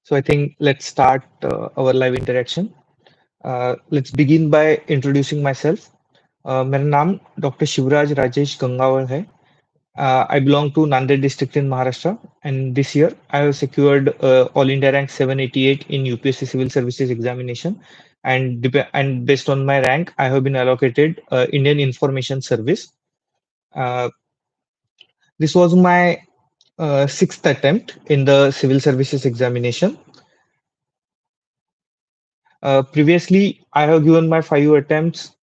So I think let's start our live interaction. Let's begin by introducing myself. मेरा नाम doctor Shivraj Rajesh Gangawal है. I belong to Nanded district in Maharashtra, and this year I have secured All India rank 788 in UPSC Civil Services examination, and based on my rank, I have been allocated Indian Information Service. Uh, this was my sixth attempt in the civil services examination. Previously, I have given my 5 attempts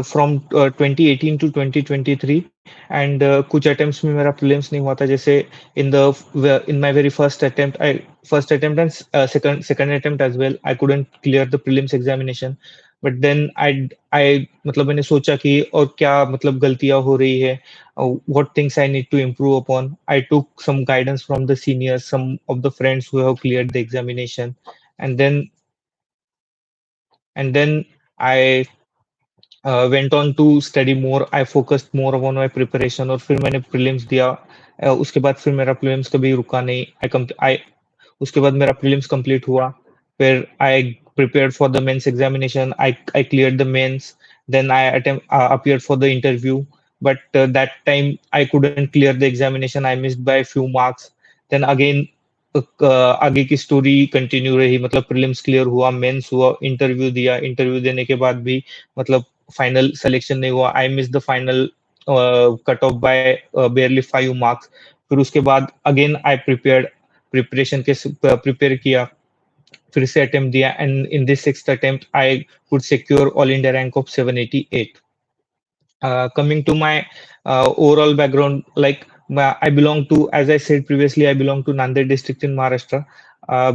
from 2018 to 2023, and कुछ attempts में मेरा prelims नहीं हुआ था. जैसे in my very first attempt and second attempt as well, I couldn't clear the prelims examination. But then I मतलब मैंने सोचा कि और क्या मतलब गलतियां हो रही है, what things I need to improve upon. I took some guidance from the seniors, some of the friends who have cleared the examination, and then I went on to study more. I focused more on my preparation और फिर मैंने prelims दिया. उसके बाद फिर मेरा prelims कभी रुका नहीं. उसके बाद मेरा prelims complete हुआ. फिर I prepared for the mains examination. I cleared the mains. Then I appeared for the interview. But that time I couldn't clear the examination. I missed by a few marks. Then again आगे की story continue रही. मतलब prelims clear हुआ, mains हुआ, interview दिया. Interview देने के बाद भी मतलब फाइनल सिलेक्शन नहीं हुआ. I miss the final cut off by barely 5 marks. फिर उसके बाद अगेन आई प्रिपेयर किया, फिर से अटेम्प्ट दिया, and in this sixth attempt I could secure all India rank of 788. Coming to my overall background, like I belong to, as I said previously, I belong to Nanded district in Maharashtra, uh,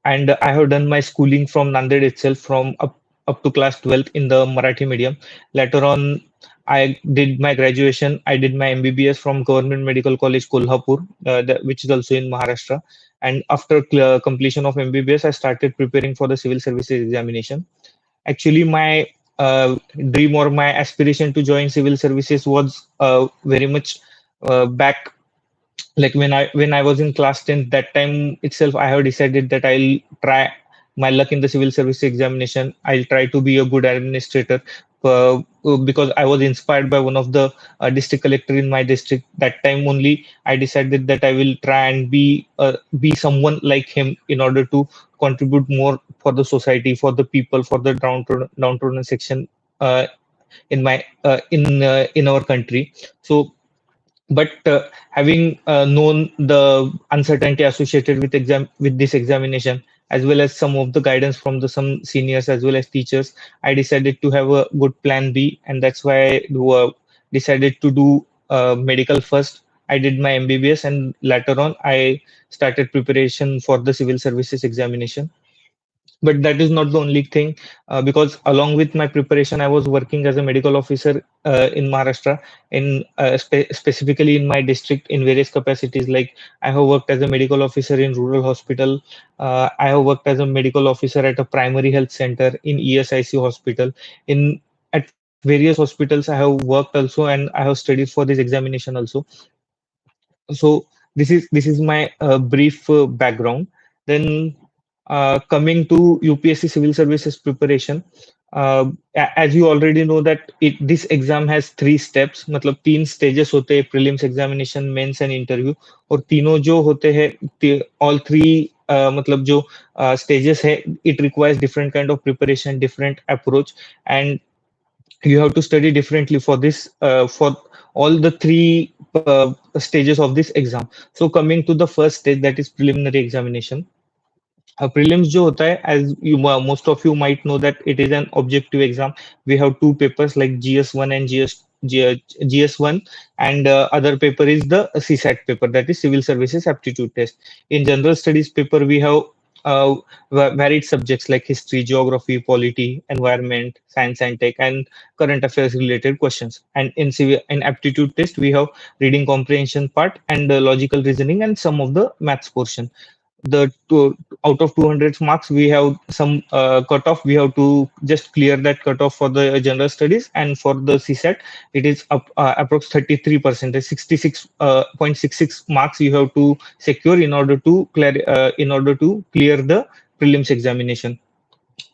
and I have done my schooling from Nanded itself, from up to class 12th in the Marathi medium. Later on, I did my graduation. I did my MBBS from Government Medical College Kolhapur, which is also in Maharashtra. And after completion of MBBS, I started preparing for the civil services examination. Actually, my dream or my aspiration to join civil services was very much back, like when I was in class 10th. That time itself I have decided that I'll try my luck in the civil service examination. I'll try to be a good administrator, because I was inspired by one of the district collector in my district. That time only I decided that I will try and be someone like him in order to contribute more for the society, for the people, for the downtrodden section uh, in our country. So, but having known the uncertainty associated with this examination, as well as some of the guidance from the some seniors as well as teachers, I decided to have a good plan B, and that's why decided to do medical first. I did my MBBS, and later on I started preparation for the civil services examination. But that is not the only thing, because along with my preparation, I was working as a medical officer in Maharashtra, in specifically in my district, in various capacities. Like, I have worked as a medical officer in rural hospital. I have worked as a medical officer at a primary health center, in ESIC hospital, in at various hospitals. I have worked also, and I have studied for this examination also. So this is my brief background. Then coming to UPSC civil services preparation, as you already know that this exam has 3 steps. मतलब 3 stages होते हैं: prelims examination, mains and interview. और तीनों जो होते हैं, all three मतलब जो stages है, it requires different kind of preparation, different approach, and you have to study differently for this, for all the 3 stages of this exam. So coming to the first stage, that is preliminary examination. Prelims जो होता है, as you most of you might know, that it is an objective exam. We have 2 papers like GS1 and GS1, and other paper is the CSAT paper, that is Civil Services Aptitude Test. In general studies paper, we have uh, varied subjects like history, geography, polity, environment, science and tech, and current affairs related questions. And in aptitude test, we have reading comprehension part, and logical reasoning, and some of the maths portion. the out of 200 marks we have some cutoff. We have to just clear that cutoff for the general studies, and for the CSAT it is up approx 33%, 66.66 marks you have to secure in order to clear the prelims examination.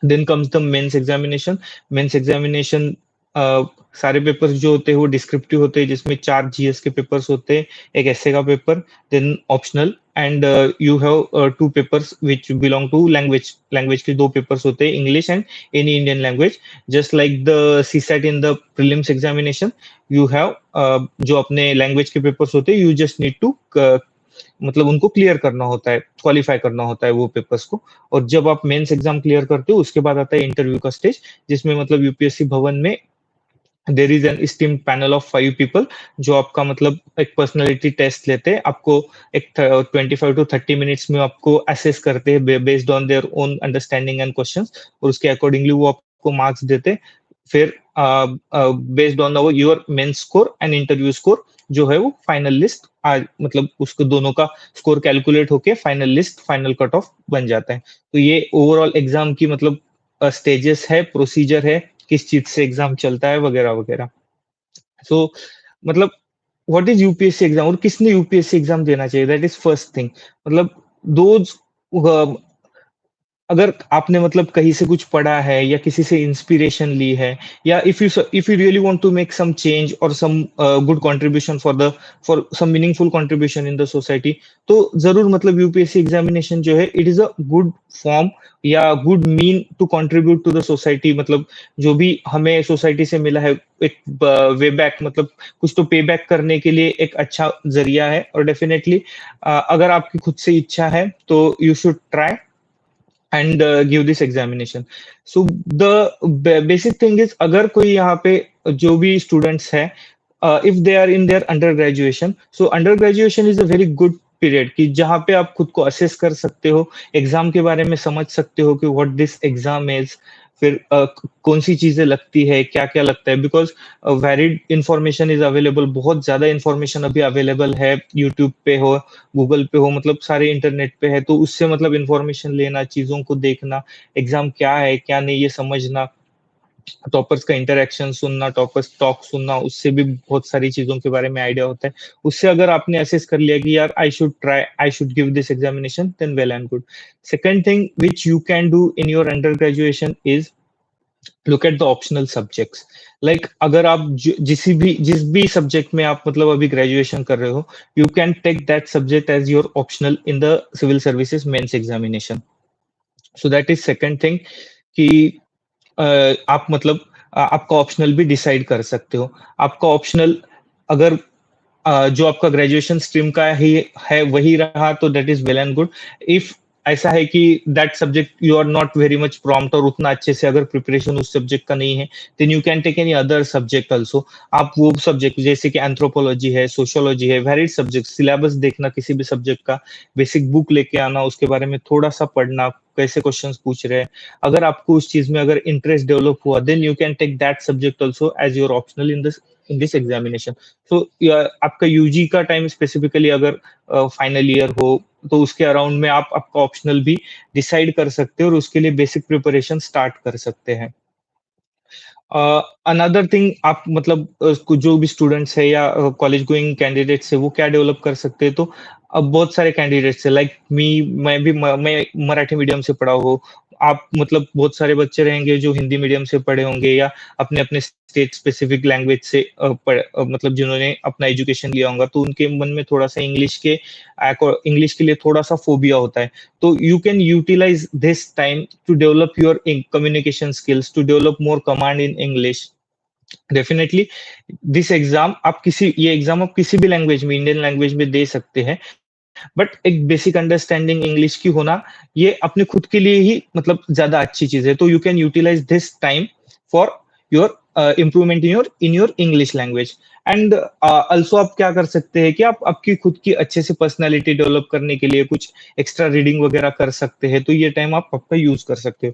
Then comes the mains examination. Mains examination सारे papers जो होते हैं वो descriptive होते हैं, जिसमें 4 GS के papers होते हैं, एक एसए का paper, then optional, and you have 2 papers which belong to language. Language के 2 पेपर्स होते हैं, English and any Indian language. Just like the CSAT in the prelims examination, you have जो अपने लैंग्वेज के पेपर्स होते हैं, you just need to मतलब उनको क्लियर करना होता है, क्वालिफाई करना होता है वो पेपर्स को. और जब आप मेंस एग्जाम क्लियर करते हो उसके बाद आता है इंटरव्यू का स्टेज, जिसमें मतलब यूपीएससी भवन में there is an esteemed panel of 5 people जो आपका मतलब एक पर्सनालिटी टेस्ट लेते हैं. आपको एक 25 टू 30 मिनट्स में आपको असेस करते हैं based on their own understanding and questions, और उसके अकॉर्डिंगली वो आपको मार्क्स देते हैं. फिर based on your mains score and interview score जो है वो फाइनल लिस्ट आज मतलब उसको दोनों का स्कोर कैलकुलेट होके final list, final cut of बन जाता है. तो ये ओवरऑल एग्जाम की मतलब स्टेजेस है, प्रोसीजर है, किस चीज से एग्जाम चलता है वगैरह वगैरह. सो मतलब व्हाट इज यूपीएससी एग्जाम और किसने यूपीएससी एग्जाम देना चाहिए, दैट इज फर्स्ट थिंग. मतलब दोज अगर आपने मतलब कहीं से कुछ पढ़ा है या किसी से इंस्पिरेशन ली है, या if you really want to make some change और some good contribution for some meaningful contribution in the society, तो जरूर मतलब यूपीएससी एग्जामिनेशन जो है it is a good form या good mean to contribute to the society. मतलब जो भी हमें सोसाइटी से मिला है एक वे बैक, मतलब कुछ तो पे बैक करने के लिए एक अच्छा जरिया है. और डेफिनेटली अगर आपकी खुद से इच्छा है तो you should try and give this examination. So the basic thing is अगर कोई यहाँ पे जो भी students है, if they are in their undergraduation, so undergraduation is a very good period कि जहाँ पे आप खुद को assess कर सकते हो, एग्जाम के बारे में समझ सकते हो कि what this exam is, फिर कौन सी चीजें लगती है, क्या क्या लगता है, because varied information is available. बहुत ज्यादा इंफॉर्मेशन अभी अवेलेबल है, यूट्यूब पे हो, गूगल पे हो, मतलब सारे इंटरनेट पे है. तो उससे मतलब इंफॉर्मेशन लेना, चीजों को देखना, एग्जाम क्या है क्या नहीं ये समझना, टॉपर्स का इंटरेक्शन सुनना, टॉपर्स टॉक सुनना, उससे भी बहुत सारी चीजों के बारे में आइडिया होता है. उससे अगर आपने असेस कर लिया कि यार I should try, I should give this examination, then well and good. Second thing which you can do in your under graduation is look at the optional subjects. like अगर आप जिस भी सब्जेक्ट में आप मतलब अभी ग्रेजुएशन कर रहे हो, you can take that subject as your optional in the civil services mains examination. so that is second thing कि आप मतलब आपका ऑप्शनल भी डिसाइड कर सकते हो. आपका ऑप्शनल अगर जो आपका ग्रेजुएशन स्ट्रीम का ही है वही रहा तो that is well and good. If ऐसा है कि that subject you are not very much prompt और उतना अच्छे से अगर प्रिपरेशन उस सब्जेक्ट का नहीं है, then you can take any other subject also. आप वो सब्जेक्ट जैसे कि एंथ्रोपोलॉजी है, सोशियोलॉजी है, वेरिड सब्जेक्ट, सिलेबस देखना किसी भी सब्जेक्ट का, बेसिक बुक लेके आना, उसके बारे में थोड़ा सा पढ़ना, कैसे क्वेश्चंस पूछ रहे हैं. अगर आपको उस चीज में अगर इंटरेस्ट डेवलप हुआ, then you can take that subject also as your optional in this examination. तो आपका यूजी का टाइम स्पेसिफिकली अगर फाइनल ईयर हो तो उसके अराउंड में आप आपका ऑप्शनल भी डिसाइड कर सकते हो और उसके लिए बेसिक प्रिपरेशन स्टार्ट कर सकते हैं. अनदर थिंग आप मतलब जो भी स्टूडेंट्स है या कॉलेज गोइंग कैंडिडेट्स है वो क्या डेवलप कर सकते हैं. तो अब बहुत सारे कैंडिडेट्स है लाइक मैं मराठी मीडियम से पढ़ा हूँ. आप मतलब बहुत सारे बच्चे रहेंगे जो हिंदी मीडियम से पढ़े होंगे या अपने अपने स्टेट स्पेसिफिक लैंग्वेज से मतलब जिन्होंने अपना एजुकेशन लिया होगा, तो उनके मन में थोड़ा सा इंग्लिश के लिए थोड़ा सा फोबिया होता है. तो you can utilize this time to develop your communication skills, to develop more command in English. Definitely this exam ये एग्जाम आप किसी भी लैंग्वेज में, इंडियन लैंग्वेज में दे सकते हैं, बट एक बेसिक अंडरस्टैंडिंग इंग्लिश की होना ये अपने खुद के लिए ही मतलब ज्यादा अच्छी चीज है. तो you can utilise this time for your improvement in your English language. And also आप क्या कर सकते हैं कि आप आपकी खुद की अच्छे से पर्सनैलिटी डेवलप करने के लिए कुछ एक्स्ट्रा रीडिंग वगैरह कर सकते हैं. तो ये टाइम आप आपका यूज कर सकते हो.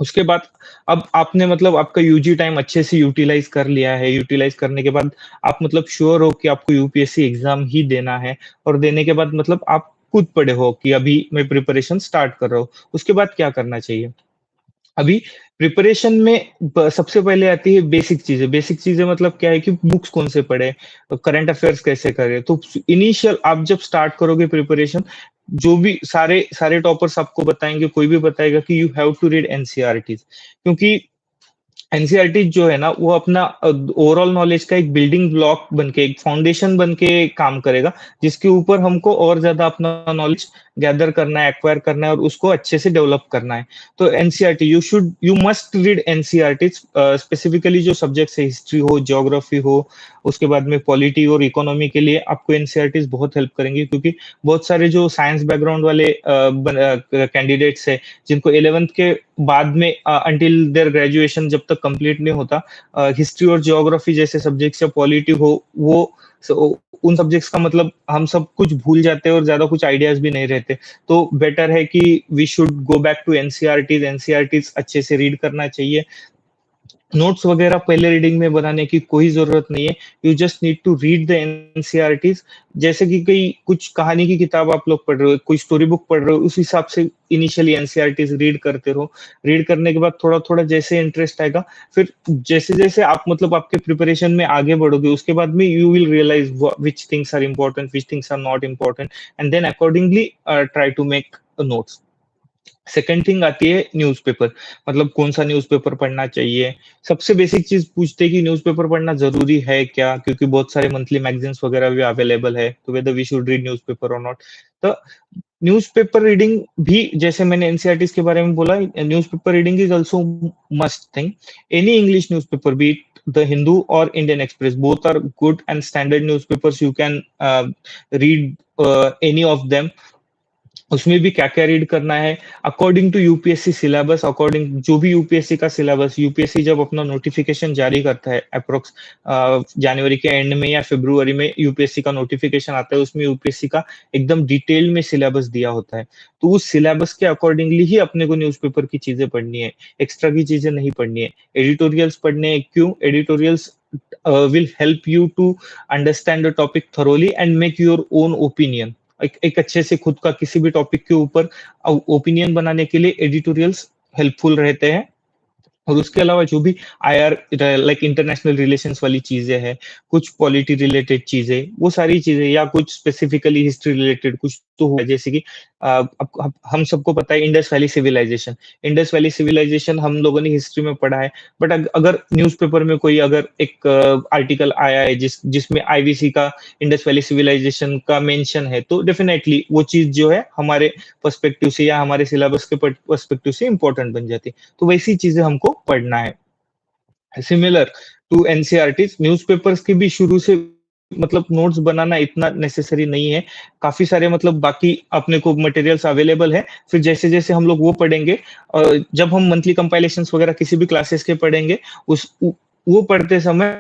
उसके बाद अब आपने मतलब आपका यूजी टाइम अच्छे से यूटिलाइज कर लिया है. यूटिलाइज करने के बाद आप मतलब श्योर हो कि आपको यूपीएससी एग्जाम ही देना है, और देने के बाद मतलब आप खुद पढ़े हो कि अभी मैं प्रिपरेशन स्टार्ट कर रहा हूँ, उसके बाद क्या करना चाहिए? अभी प्रिपरेशन में सबसे पहले आती है बेसिक चीजें। बेसिक चीजें मतलब क्या है कि बुक्स कौन से पढ़े, करंट अफेयर्स कैसे करें। तो इनिशियल आप जब स्टार्ट करोगे प्रिपरेशन, जो भी सारे सारे टॉपर्स आपको बताएंगे, कोई भी बताएगा कि you have to read NCERT, क्योंकि एनसीईआरटी जो है ना वो अपना ओवरऑल नॉलेज का एक बिल्डिंग ब्लॉक बन के, एक फाउंडेशन बन के काम करेगा, जिसके ऊपर हमको और ज्यादा अपना नॉलेज गैदर करना है, एक्वायर करना है और उसको अच्छे से डेवलप करना है। तो NCERT you must read NCERT, specifically जो सब्जेक्ट्स है, हिस्ट्री हो, ज्योग्राफी हो, उसके बाद में पॉलिटी और इकोनॉमी के लिए आपको एनसीईआरटी बहुत हेल्प करेंगे, क्योंकि बहुत सारे जो साइंस बैकग्राउंड वाले कैंडिडेट्स है, जिनको 11th के बाद में अंटिल देयर ग्रेजुएशन जब तक कंप्लीट नहीं होता, हिस्ट्री और ज्योग्राफी जैसे सब्जेक्ट्स या पॉलिटी हो, वो उन सब्जेक्ट्स का मतलब हम सब कुछ भूल जाते हैं और ज्यादा कुछ आइडियाज भी नहीं रहते। तो बेटर है कि we should go back to NCERTs. NCERTs अच्छे से रीड करना चाहिए। नोट्स वगैरह पहले रीडिंग में बनाने की कोई जरूरत नहीं है। You just need to read the NCERTs. जैसे कि कई कुछ कहानी की किताब आप लोग पढ़ रहे हो, कोई स्टोरी बुक पढ़ रहे हो, उस हिसाब से इनिशियली एनसीईआरटीज रीड करते रहो। रीड करने के बाद थोड़ा थोड़ा जैसे इंटरेस्ट आएगा, फिर जैसे जैसे आप मतलब आपके प्रिपरेशन में आगे बढ़ोगे, उसके बाद में you will realise which things are important, which things are not important, and then accordingly try to make notes. Second thing आती है न्यूज़पेपर, मतलब कौन सा न्यूज़पेपर पढ़ना चाहिए। सबसे बेसिक चीज पूछते हैं कि न्यूज़पेपर पढ़ना जरूरी है क्या, क्योंकि बहुत सारे मंथली मैगजीन्स वगैरह भी अवेलेबल है, तो whether we should read newspaper और नॉट। तो न्यूज़पेपर रीडिंग भी, जैसे मैंने एनसीईआरटीज के बारे में बोला, newspaper reading is also must thing. Any English newspaper, be it the Hindu और Indian Express, both are good and standard newspapers, you can read any of them. उसमें भी क्या क्या रीड करना है according to UPSC syllabus, according जो भी UPSC का सिलेबस, यूपीएससी जब अपना नोटिफिकेशन जारी करता है अप्रोक्स जनवरी के एंड में या फरवरी में यूपीएससी का नोटिफिकेशन आता है, उसमें यूपीएससी का एकदम डिटेल में सिलेबस दिया होता है। तो उस सिलेबस के अकॉर्डिंगली ही अपने को न्यूज़पेपर की चीजें पढ़नी है, एक्स्ट्रा की चीजें नहीं पढ़नी है। एडिटोरियल्स पढ़ने हैं, क्यों? Editorials will help you to understand the topic thoroughly and make your own opinion। एक अच्छे से खुद का किसी भी टॉपिक के ऊपर ओपिनियन बनाने के लिए एडिटोरियल्स हेल्पफुल रहते हैं। और उसके अलावा जो भी आईआर लाइक इंटरनेशनल रिलेशंस वाली चीजें हैं, कुछ पॉलिटी रिलेटेड चीजें, वो सारी चीजें, या कुछ स्पेसिफिकली हिस्ट्री रिलेटेड कुछ तो हुआ, जैसे कि हम सबको पता है Indus valley civilisation. Indus valley civilisation हम लोगों ने हिस्ट्री में पढ़ा है, बट अगर न्यूज़पेपर में कोई अगर एक आर्टिकल आया है जिसमें आईवीसी का इंडस वैली सिविलाइजेशन का मेंशन है, तो डेफिनेटली वो चीज जो है हमारे पर्सपेक्टिव से या हमारे सिलेबस के पर्सपेक्टिव से इंपॉर्टेंट बन जाती है। तो वैसी चीजें हमको पढ़ना है। सिमिलर टू एनसीईआरटी, न्यूज़पेपर्स की भी शुरू से मतलब नोट्स बनाना इतना नेसेसरी नहीं है। काफी सारे मतलब बाकी अपने को मटेरियल्स अवेलेबल है, फिर जैसे जैसे हम लोग वो पढ़ेंगे, और जब हम मंथली कंपाइलेशंस वगैरह किसी भी क्लासेस के पढ़ेंगे, वो पढ़ते समय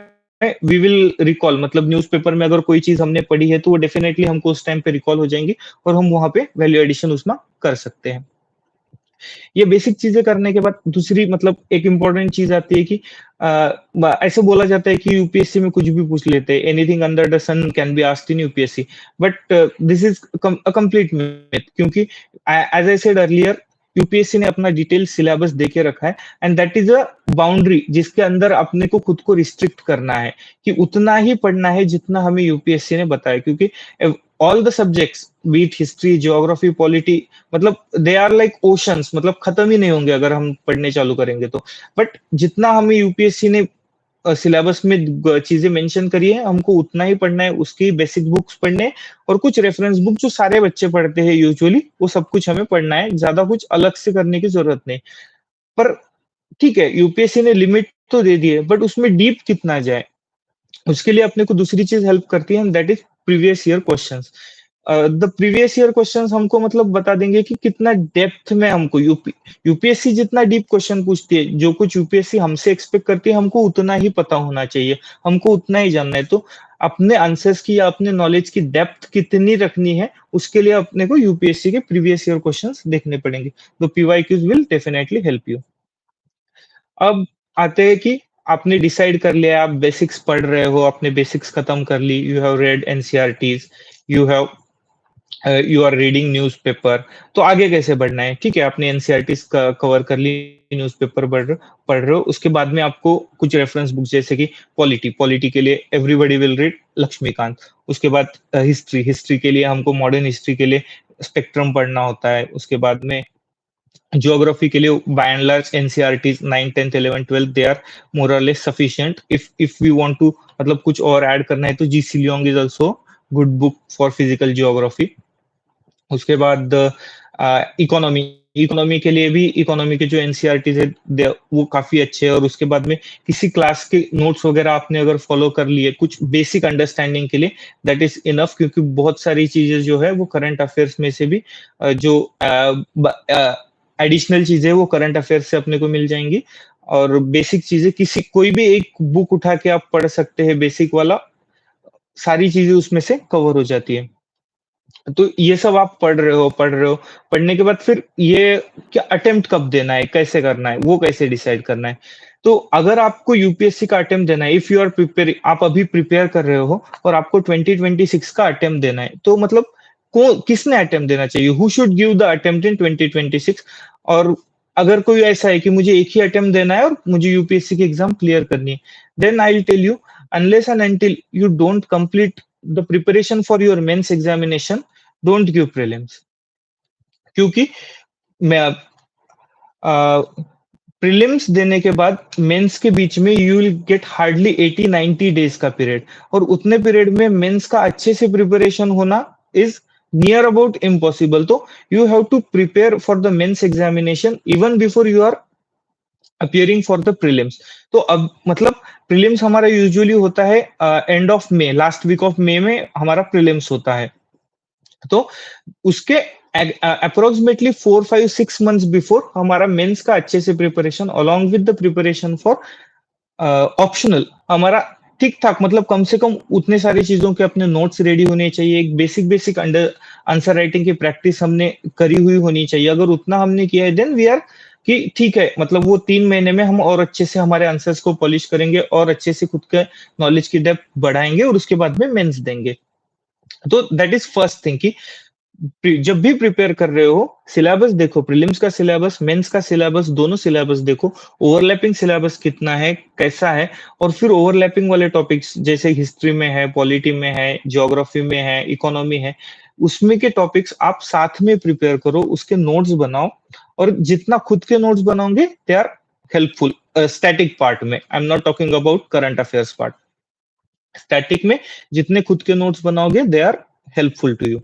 वी विल रिकॉल, मतलब न्यूज़पेपर में अगर कोई चीज हमने पढ़ी है तो वो डेफिनेटली हमको उस टाइम पे रिकॉल हो जाएंगी और हम वहां पे वैल्यू एडिशन उसमें कर सकते हैं। ये बेसिक चीजें करने के बाद दूसरी मतलब एक इंपॉर्टेंट चीज आती है कि ऐसे बोला जाता है कि यूपीएससी में कुछ भी पूछ लेते हैं, anything under the sun can be asked in UPSC, but this is a complete myth, क्योंकि as I said earlier, UPSC ने अपना डिटेल सिलेबस देके रखा है, and that is a boundary जिसके अंदर अपने को खुद को रिस्ट्रिक्ट करना है कि उतना ही पढ़ना है जितना हमें यूपीएससी ने बताया, क्योंकि all the subjects, be it history, geography, polity, मतलब दे आर लाइक ओशंस, मतलब खत्म ही नहीं होंगे अगर हम पढ़ने चालू करेंगे तो। बट जितना हमें यूपीएससी ने सिलेबस में चीजें मेंशन करी है, हमको उतना ही पढ़ना है, उसकी बेसिक बुक्स पढ़ने, और कुछ रेफरेंस बुक जो सारे बच्चे पढ़ते हैं यूजुअली, वो सब कुछ हमें पढ़ना है, ज्यादा कुछ अलग से करने की जरूरत नहीं। पर ठीक है, यूपीएससी ने लिमिट तो दे दी है, बट उसमें डीप कितना जाए, उसके लिए अपने को दूसरी चीज हेल्प करती है, that is previous year questions. The previous year questions हमको मतलब बता देंगे कि कितना डेप्थ में हमको यूपीएससी जितना डीप क्वेश्चन पूछती है, जो कुछ यूपीएससी हमसे एक्सपेक्ट करती है, हमको उतना ही पता होना चाहिए, हमको उतना ही जानना है। तो अपने आंसर्स की या अपने नॉलेज की डेप्थ कितनी रखनी है, उसके लिए अपने को यूपीएससी के प्रीवियस ईयर क्वेश्चंस देखने पड़ेंगे। तो PYQs will definitely help you. अब आते हैं कि आपने डिसाइड कर लिया, आप बेसिक्स पढ़ रहे हो, आपने बेसिक्स खत्म कर ली, you have read NCERTs, you have you are reading newspaper, तो आगे कैसे बढ़ना है? ठीक है, आपने एनसीईआरटीज़ कवर कर ली, न्यूज़पेपर पढ़ रहे हो, उसके बाद में आपको कुछ रेफरेंस बुक्स जैसे कि पॉलिटी, पॉलिटी के लिए एवरीबॉडी विल रीड लक्ष्मीकांत। उसके बाद हिस्ट्री, हिस्ट्री के लिए हमको मॉडर्न हिस्ट्री के लिए स्पेक्ट्रम पढ़ना होता है। उसके बाद में ज्योग्राफी के लिए by and large NCERTs 9, 10th, 11th, 12th they are more or less sufficient. If we want to मतलब कुछ और ऐड करना है तो GC Leong is also good book for physical geography. उसके बाद इकोनॉमी, इकोनॉमी के लिए भी इकोनॉमी के जो एनसीईआरटीज़ है वो काफ़ी अच्छे हैं। और उसके बाद में किसी क्लास के नोट्स वगैरह आपने अगर फॉलो कर लिए कुछ बेसिक अंडरस्टैंडिंग के लिए, दैट इज़ इनफ, क्योंकि बहुत सारी चीज़ें जो है वो करंट अफेयर्स में से भी जो एडिशनल चीज़ें वो करंट अफेयर्स से अपने को मिल जाएँगी। और बेसिक चीज़ें किसी कोई भी एक बुक उठा के आप पढ़ सकते हैं बेसिक वाला, सारी चीज़ें उसमें से कवर हो जाती है। तो ये सब आप पढ़ रहे हो, पढ़ने के बाद फिर ये क्या अटेम्प्ट कब देना है, कैसे करना है, वो कैसे डिसाइड करना है। तो अगर आपको यूपीएससी का अटेम्प्ट देना है, इफ यू आर प्रिपेयरिंग, आप अभी प्रिपेयर कर रहे हो और आपको 2026 का अटेम्प्ट देना है, तो मतलब किसने अटेम्प्ट देना चाहिए? Who should give the attempt in 2026? और अगर कोई ऐसा है कि मुझे एक ही अटेम्प्ट देना है और मुझे यूपीएससी की एग्जाम क्लियर करनी है, then I will tell you, unless and until you don't complete the preparation for your mains examination, don't give prelims. क्योंकि मैं प्रीलिम्स देने के बाद मेंस के बीच में you will get hardly 80-90 days का पीरियड, और उतने पीरियड में मेंस का अच्छे से प्रिपरेशन होना इज नियर अबाउट इम्पॉसिबल। तो you have to prepare for the mains examination even before you are appearing for the prelims. तो अब मतलब प्रीलिम्स हमारा यूजुअली होता है end of May, last week of May में हमारा प्रीलिम्स होता है। तो उसके अप्रोक्सीमेटली 4, 5, 6 मंथ्स बिफोर हमारा मेंस का अच्छे से preparation along with the preparation for optional हमारा ठीक ठाक, मतलब कम से कम उतने सारी चीजों के अपने नोट्स रेडी होने चाहिए, एक basic basic under answer writing की प्रैक्टिस हमने करी हुई होनी चाहिए। अगर उतना हमने किया है देन वी आर कि ठीक है, मतलब वो 3 महीने में हम और अच्छे से हमारे आंसर्स को पॉलिश करेंगे और अच्छे से खुद के नॉलेज की डेप्थ बढ़ाएंगे और उसके बाद में मेंस देंगे। तो दैट इज फर्स्ट थिंग कि जब भी प्रिपेयर कर रहे हो सिलेबस देखो, प्रीलिम्स का सिलेबस, मेंस का सिलेबस, दोनों सिलेबस देखो, ओवरलैपिंग सिलेबस कितना है, कैसा है। और फिर ओवरलैपिंग वाले टॉपिक्स जैसे हिस्ट्री में है, पॉलिटी में है, ज्योग्राफी में है, इकोनॉमी है, उसमें के टॉपिक्स आप साथ में प्रिपेयर करो, उसके नोट्स बनाओ। और जितना खुद के नोट्स बनाओगे they are helpful static part में, I am not talking about current affairs part. Static में जितने खुद के नोट्स बनाओगे they are helpful to you.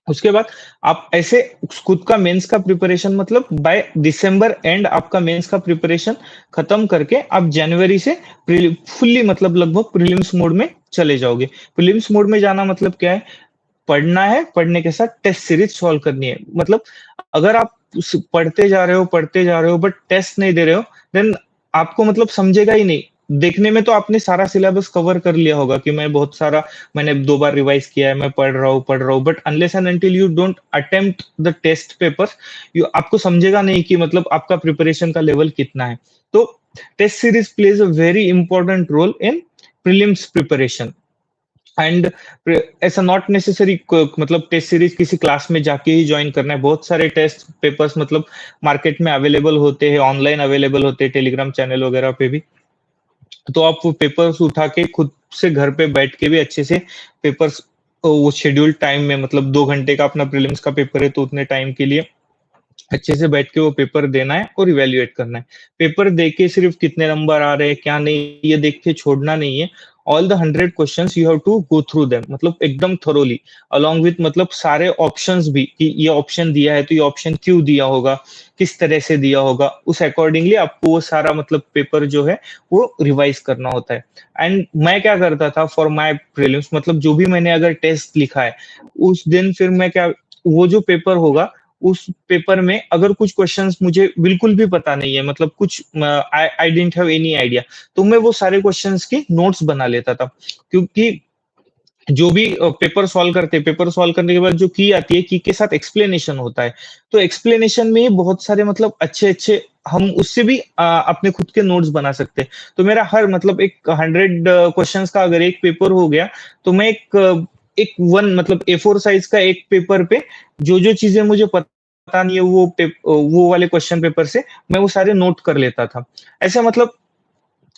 उसके बाद आप ऐसे खुद का मेंस का प्रिपरेशन, मतलब बाय दिसंबर एंड आपका मेंस का प्रिपरेशन खत्म करके आप जनवरी से फुल्ली मतलब लगभग प्रीलिम्स मोड में चले जाओगे। प्रीलिम्स मोड में जाना मतलब क्या है? पढ़ना है, पढ़ने के साथ टेस्ट सीरीज सॉल्व करनी है। मतलब अगर आप पढ़ते जा रहे हो बट टेस्ट नहीं दे रहे हो, देन आपको मतलब समझेगा ही नहीं। देखने में तो आपने सारा सिलेबस कवर कर लिया होगा कि मैं बहुत सारा, मैंने 2 बार रिवाइज किया है, मैं पढ़ रहा हूँ, but unless and until you don't attempt the test paper, you आपको समझेगा नहीं कि मतलब आपका प्रिपरेशन का लेवल कितना है। तो test series plays a very important role in prelims preparation. And ऐसा नॉट नेसेसरी मतलब टेस्ट सीरीज किसी क्लास में जाके ही ज्वाइन करना है। बहुत सारे टेस्ट पेपर्स मतलब मार्केट में अवेलेबल होते हैं, ऑनलाइन अवेलेबल होते हैं, टेलीग्राम चैनल वगैरह पे भी। तो आप वो पेपर्स उठा के खुद से घर पे बैठ के भी अच्छे से पेपर्स, वो शेड्यूल्ड टाइम में, मतलब 2 घंटे का अपना प्रीलिम्स का पेपर है तो उतने टाइम के लिए अच्छे से बैठ के वो पेपर देना है और इवेल्युएट करना है। पेपर दे के सिर्फ कितने नंबर आ रहे हैं क्या नहीं ये देख के छोड़ना नहीं है। All the 100 questions you have to go through them, मतलब एकदम थोरोली, अलोंग विथ मतलब सारे ऑप्शंस भी, कि ये ऑप्शन दिया है तो ये ऑप्शन क्यों दिया होगा, किस तरह से दिया होगा, उस अकॉर्डिंगली आपको वो सारा मतलब पेपर जो है वो रिवाइज करना होता है। एंड मैं क्या करता था फॉर माय प्रीलिम्स, मतलब जो भी मैंने अगर टेस्ट लिखा है उस दिन फिर मैं क्या, वो जो पेपर होगा उस पेपर में अगर कुछ क्वेश्चंस मुझे बिल्कुल भी पता नहीं है, मतलब कुछ I didn't have any idea, तो मैं वो सारे क्वेश्चंस के नोट्स बना लेता था। क्योंकि जो भी पेपर सॉल्व करने के बाद जो की आती है, की के साथ एक्सप्लेनेशन होता है। तो एक्सप्लेनेशन में बहुत सारे मतलब अच्छे अच्छे हम उससे भी अपने खुद के नोट्स बना सकते हैं। तो मेरा हर मतलब एक 100 क्वेश्चंस का अगर एक पेपर हो गया, तो मैं एक एक वन मतलब A4 साइज का एक पेपर पे जो चीजें मुझे पता नहीं है वो वाले क्वेश्चन पेपर से मैं वो सारे नोट कर लेता था। ऐसा मतलब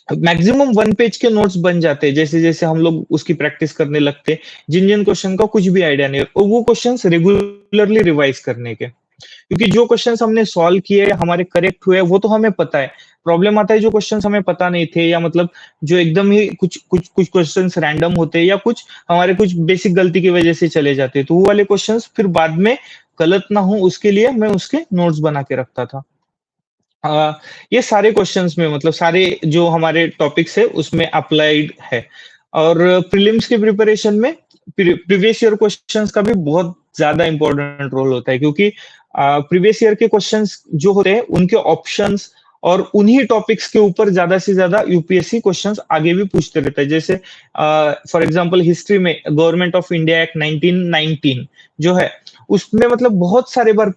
मैक्सिमम 1 पेज के नोट्स बन जाते हैं जैसे-जैसे हम लोग उसकी प्रैक्टिस करने लगते हैं, जिन-जिन क्वेश्चन का कुछ भी आइडिया नहीं है और वो क्वेश्चंस रेगुलरली रिवाइज करने के। क्योंकि जो क्वेश्चंस हमने सॉल्व किए, हमारे करेक्ट हुए, वो तो हमें पता है। प्रॉब्लम आता है जो क्वेश्चंस हमें पता नहीं थे या मतलब जो एकदम ही कुछ क्वेश्चंस रैंडम होते हैं या कुछ हमारे कुछ बेसिक गलती की वजह से चले जाते हैं। तो वो वाले क्वेश्चंस फिर बाद में गलत ना हो उसके लिए मैं उसके नोट्स बना के रखता था। ये सारे क्वेश्चंस में मतलब सारे जो हमारे टॉपिक्स है उसमें अप्लाइड है और प्रीलिम्स की प्रिपरेशन में प्रीवियस ईयर क्वेश्चंस का भी बहुत ज्यादा इंपॉर्टेंट रोल होता है क्योंकि प्रीवियस ईयर के क्वेश्चंस जो होते हैं उनके ऑप्शंस और उन्हीं टॉपिक्स के ऊपर ज्यादा से ज्यादा यूपीएससी क्वेश्चंस आगे भी पूछते रहता है जैसे फॉर एग्जांपल हिस्ट्री में गवर्नमेंट ऑफ इंडिया एक्ट 1919 जो है उसमें मतलब बहुत सारे बार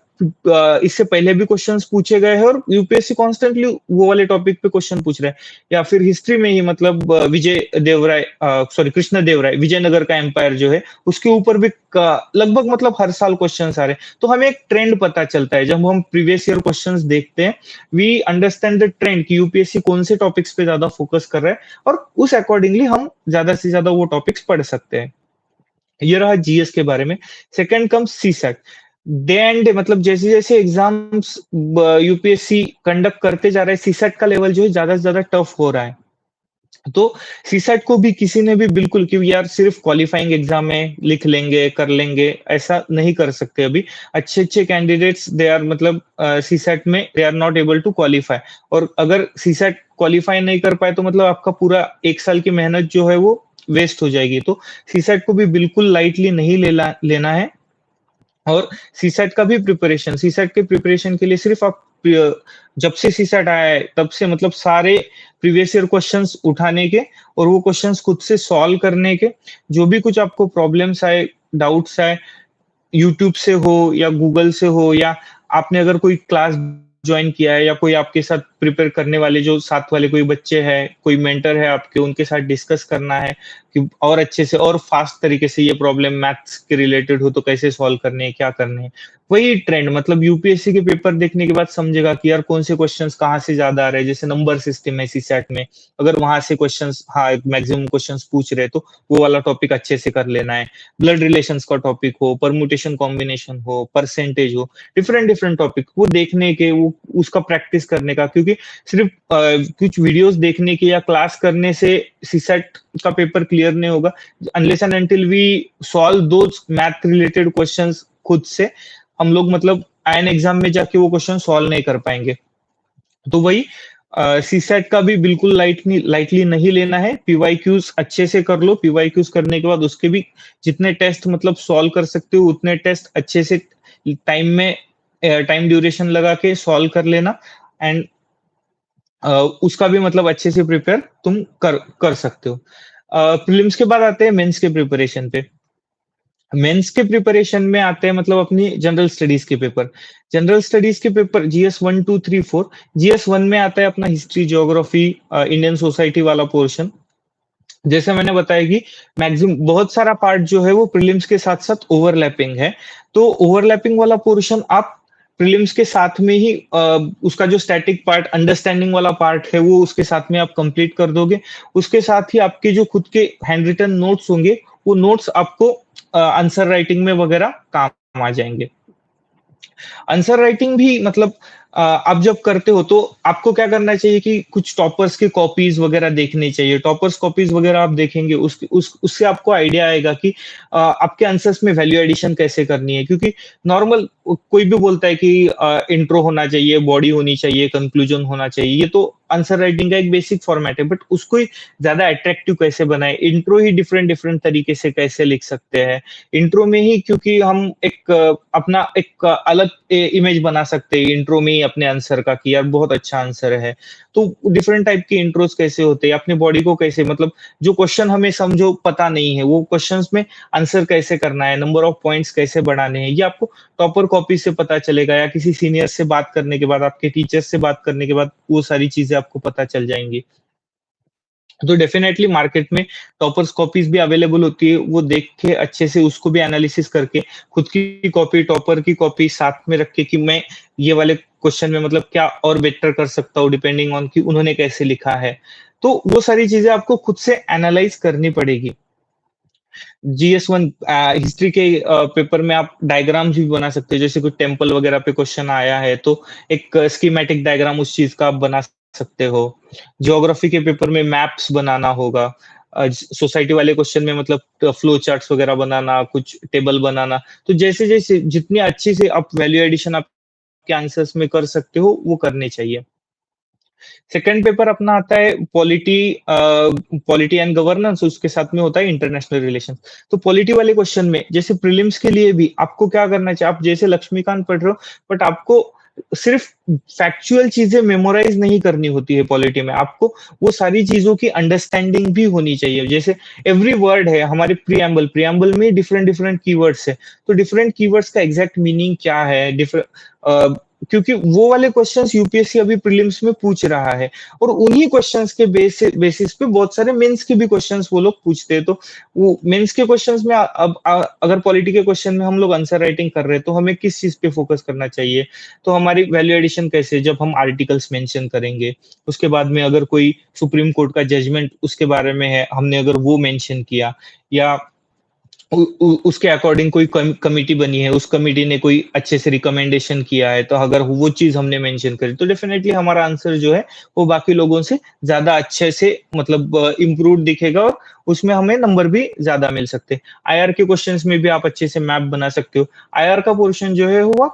इससे पहले भी क्वेश्चंस पूछे गए हैं और यूपीएससी कॉन्स्टेंटली वो वाले टॉपिक पे क्वेश्चन पूछ रहा है या फिर हिस्ट्री में ही मतलब विजय देवराय सॉरी कृष्ण देवराय विजयनगर का एम्पायर जो है उसके ऊपर भी लगभग मतलब हर साल क्वेश्चंस आ रहे हैं तो हमें एक ट्रेंड पता चलता है जब हम प्रीवियस ईयर क्वेश्चंस देखते हैं वी अंडरस्टैंड द ट्रेंड कि यूपीएससी कौन से टॉपिक्स पे ज्यादा फोकस कर रहा है और उस अकॉर्डिंगली हम ज्यादा से ज्यादा वो टॉपिक्स पढ़ सकते हैं ये रहा जीएस के बारे में second comes CSAT day and day मतलब जैसे जैसे एग्जाम्स यूपीएससी कंडक्ट करते जा रहा है सीसैट का लेवल जो है ज्यादा से ज्यादा टफ हो रहा है तो सीसैट को भी किसी ने भी बिल्कुल कि यार सिर्फ क्वालिफाइंग एग्जाम है लिख लेंगे कर लेंगे ऐसा नहीं कर सकते अभी अच्छे अच्छे कैंडिडेट्स दे आर मतलब सीसैट में they are not able to qualify और अगर सीसैट क्वालिफाई नहीं कर पाए तो मतलब आपका पूरा एक साल की मेहनत जो है वो वेस्ट हो जाएगी तो सीसैट को भी बिल्कुल लाइटली नहीं लेना है और सीसैट का भी प्रिपरेशन सीसैट के प्रिपरेशन के लिए सिर्फ आप जब से सीसैट आया है तब से मतलब सारे प्रीवियस ईयर क्वेश्चंस उठाने के और वो क्वेश्चंस खुद से सॉल्व करने के जो भी कुछ आपको प्रॉब्लम्स आए डाउट्स आए यूट्यूब से हो या गूगल से हो या आपने अगर कोई क्लास ज्वाइन किया है या कोई आपके साथ प्रिपेयर करने वाले जो साथ वाले कोई बच्चे हैं कोई मेंटर है आपके उनके साथ डिस्कस करना है कि और अच्छे से और फास्ट तरीके से ये प्रॉब्लम मैथ्स के रिलेटेड हो तो कैसे सॉल्व करने हैं क्या करने हैं वही ट्रेंड मतलब यूपीएससी के पेपर देखने के बाद समझेगा कि यार कौन से क्वेश्चंस कहाँ से ज्यादा आ रहे हैं जैसे नंबर सिस्टम है सीसैट में अगर वहां से क्वेश्चंस हाँ मैक्सिमम क्वेश्चंस पूछ रहे तो वो वाला टॉपिक अच्छे से कर लेना है ब्लड रिलेशंस का टॉपिक हो परमुटेशन कॉम्बिनेशन हो परसेंटेज हो डिफरेंट डिफरेंट टॉपिक वो देखने के वो उसका प्रैक्टिस करने का क्योंकि सिर्फ कुछ वीडियोस देखने के या क्लास करने से सीसैट का पेपर क्लियर नहीं होगा unless and until we solve those math related questions खुद से हम लोग मतलब आयन एग्जाम में जाके वो क्वेश्चन सॉल्व नहीं कर पाएंगे तो वही सीसैट का भी बिल्कुल लाइटली नहीं लेना है पीवाईक्यूज अच्छे से कर लो पीवाईक्यूज करने के बाद उसके भी जितने टेस्ट मतलब सॉल्व कर सकते हो उतने टेस्ट अच्छे से टाइम में टाइम ड्यूरेशन लगा के सॉल्व कर लेना एंड उसका भी मतलब अच्छे से प्रिपेयर तुम कर सकते हो प्रीलिम्स के बाद आते हैं मेंस के प्रिपरेशन पे मेंस के प्रिपरेशन में आते हैं मतलब अपनी जनरल स्टडीज के पेपर जनरल स्टडीज के पेपर जीएस 1 2 3 4 जीएस 1 में आता है अपना हिस्ट्री ज्योग्राफी इंडियन सोसाइटी वाला पोर्शन जैसे मैंने बताया कि मैक्सिमम बहुत सारा पार्ट जो है वो प्रीलिम्स के साथ साथ ओवरलैपिंग है तो ओवरलैपिंग वाला पोर्शन आप प्रीलिम्स के साथ में ही उसका जो स्टैटिक पार्ट अंडरस्टैंडिंग वाला पार्ट है वो उसके साथ में आप कंप्लीट कर दोगे उसके साथ ही आपके जो खुद के हैंड रिटन नोट्स होंगे वो नोट्स आपको आंसर राइटिंग में वगैरह काम आ जाएंगे आंसर राइटिंग भी मतलब आप जब करते हो तो आपको क्या करना चाहिए कि कुछ टॉपर्स की कॉपीज वगैरह देखनी चाहिए टॉपर्स कॉपीज वगैरह आप देखेंगे उससे आपको आइडिया आएगा कि आपके आंसर्स में वैल्यू एडिशन कैसे करनी है क्योंकि नॉर्मल कोई भी बोलता है कि इंट्रो होना चाहिए बॉडी होनी चाहिए कंक्लूजन होना चाहिए ये तो आंसर राइटिंग का एक बेसिक फॉर्मेट है बट उसको ही ज्यादा अट्रैक्टिव कैसे बनाए इंट्रो ही डिफरेंट डिफरेंट तरीके से कैसे लिख सकते हैं इंट्रो में ही क्योंकि हम एक अपना एक अलग इमेज बना सकते हैं इंट्रो में ही अपने आंसर का कि यार बहुत अच्छा आंसर है तो डिफरेंट टाइप के इंट्रोस कैसे होते हैं अपनी बॉडी को कैसे मतलब जो क्वेश्चन हमें समझो पता नहीं है वो क्वेश्चंस में आंसर कैसे करना है नंबर ऑफ पॉइंट्स कैसे बढ़ाने हैं ये आपको टॉपर कॉपी से पता चलेगा या किसी सीनियर से बात करने के बाद आपके टीचर से बात करने के बाद वो सारी चीजें आपको पता चल जाएंगी तो डेफिनेटली मार्केट में टॉपर्स कॉपीज भी अवेलेबल होती है, वो देख के अच्छे से उसको भी एनालिसिस करके खुद की कॉपी, टॉपर की कॉपी साथ में रख के कि मैं ये वाले क्वेश्चन में मतलब क्या और बेटर कर सकता हूँ डिपेंडिंग ऑन कि उन्होंने कैसे लिखा है। तो वो सारी चीजें आपको खुद से एनालाइज करनी पड़ेगी। जीएस1 हिस्ट्री के पेपर में आप डायग्राम्स भी बना सकते हो, जैसे कोई टेम्पल वगैरह पे क्वेश्चन आया है तो एक स्कीमेटिक डायग्राम उस चीज का आप बना सकते हो। ज्योग्राफी के पेपर में मैप्स बनाना होगा। सोसाइटी वाले क्वेश्चन में मतलब फ्लो चार्ट्स वगैरह बनाना, कुछ टेबल बनाना। तो जैसे जैसे जितनी अच्छी से आप वैल्यू एडिशन आपके आंसर्स में कर सकते हो वो करने चाहिए। सेकंड पेपर अपना आता है पॉलिटी एंड गवर्नेंस, उसके साथ में होता है इंटरनेशनल रिलेशन। तो पॉलिटी वाले क्वेश्चन में जैसे प्रीलिम्स के लिए भी आपको क्या करना चाहिए, आप जैसे लक्ष्मीकांत पढ़ रहे हो बट आपको सिर्फ फैक्चुअल चीजें मेमोराइज नहीं करनी होती है पॉलिटी में, आपको वो सारी चीजों की अंडरस्टैंडिंग भी होनी चाहिए। जैसे एवरी वर्ड है हमारे प्रियम्बल, प्रियम्बल में डिफरेंट डिफरेंट कीवर्ड्स है, तो डिफरेंट कीवर्ड्स का एग्जैक्ट मीनिंग क्या है, डिफरेंट, क्योंकि वो वाले क्वेश्चंस यूपीएससी अभी प्रीलिम्स में पूछ रहा है, और उन्हीं क्वेश्चंस के बेसिस पे बहुत सारे मेंस के भी क्वेश्चंस वो लोग पूछते हैं। तो वो मेंस के क्वेश्चंस में अब अगर पॉलिटी के क्वेश्चन में हम लोग आंसर राइटिंग कर रहे हैं तो हमें किस चीज पे फोकस करना चाहिए, तो हमारी वैल्यू एडिशन कैसे, जब हम आर्टिकल्स मेंशन करेंगे, उसके बाद में अगर कोई सुप्रीम कोर्ट का जजमेंट उसके बारे में है, हमने अगर वो मेंशन किया, या उसके अकॉर्डिंग कोई कमिटी बनी है, उस कमिटी ने कोई अच्छे से रिकमेंडेशन किया है, तो अगर वो चीज हमने मेंशन करी तो डेफिनेटली हमारा आंसर जो है वो बाकी लोगों से ज्यादा अच्छे से मतलब इम्प्रूव दिखेगा, और उसमें हमें नंबर भी ज्यादा मिल सकते हैं। आईआर के क्वेश्चंस में भी आप अच्छे से मैप बना सकते हो। आईआर का पोर्शन जो है हुआ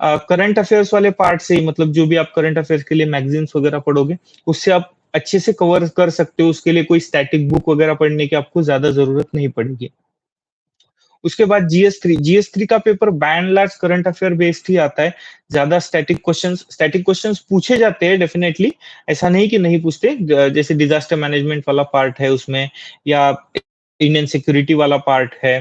करंट अफेयर्स वाले पार्ट से ही, मतलब जो भी आप करंट अफेयर्स के लिए मैगजीन्स वगैरह पढ़ोगे उससे आप अच्छे से कवर कर सकते हो, उसके लिए कोई स्टैटिक बुक वगैरह पढ़ने की आपको ज्यादा जरूरत नहीं पड़ेगी। उसके बाद जीएस3 का paper by and large current affair based ही आता है, ज्यादा स्टैटिक क्वेश्चंस पूछे जाते हैं डेफिनेटली, ऐसा नहीं कि नहीं पूछते। जैसे डिजास्टर मैनेजमेंट वाला पार्ट है उसमें, या इंडियन सिक्योरिटी वाला पार्ट है,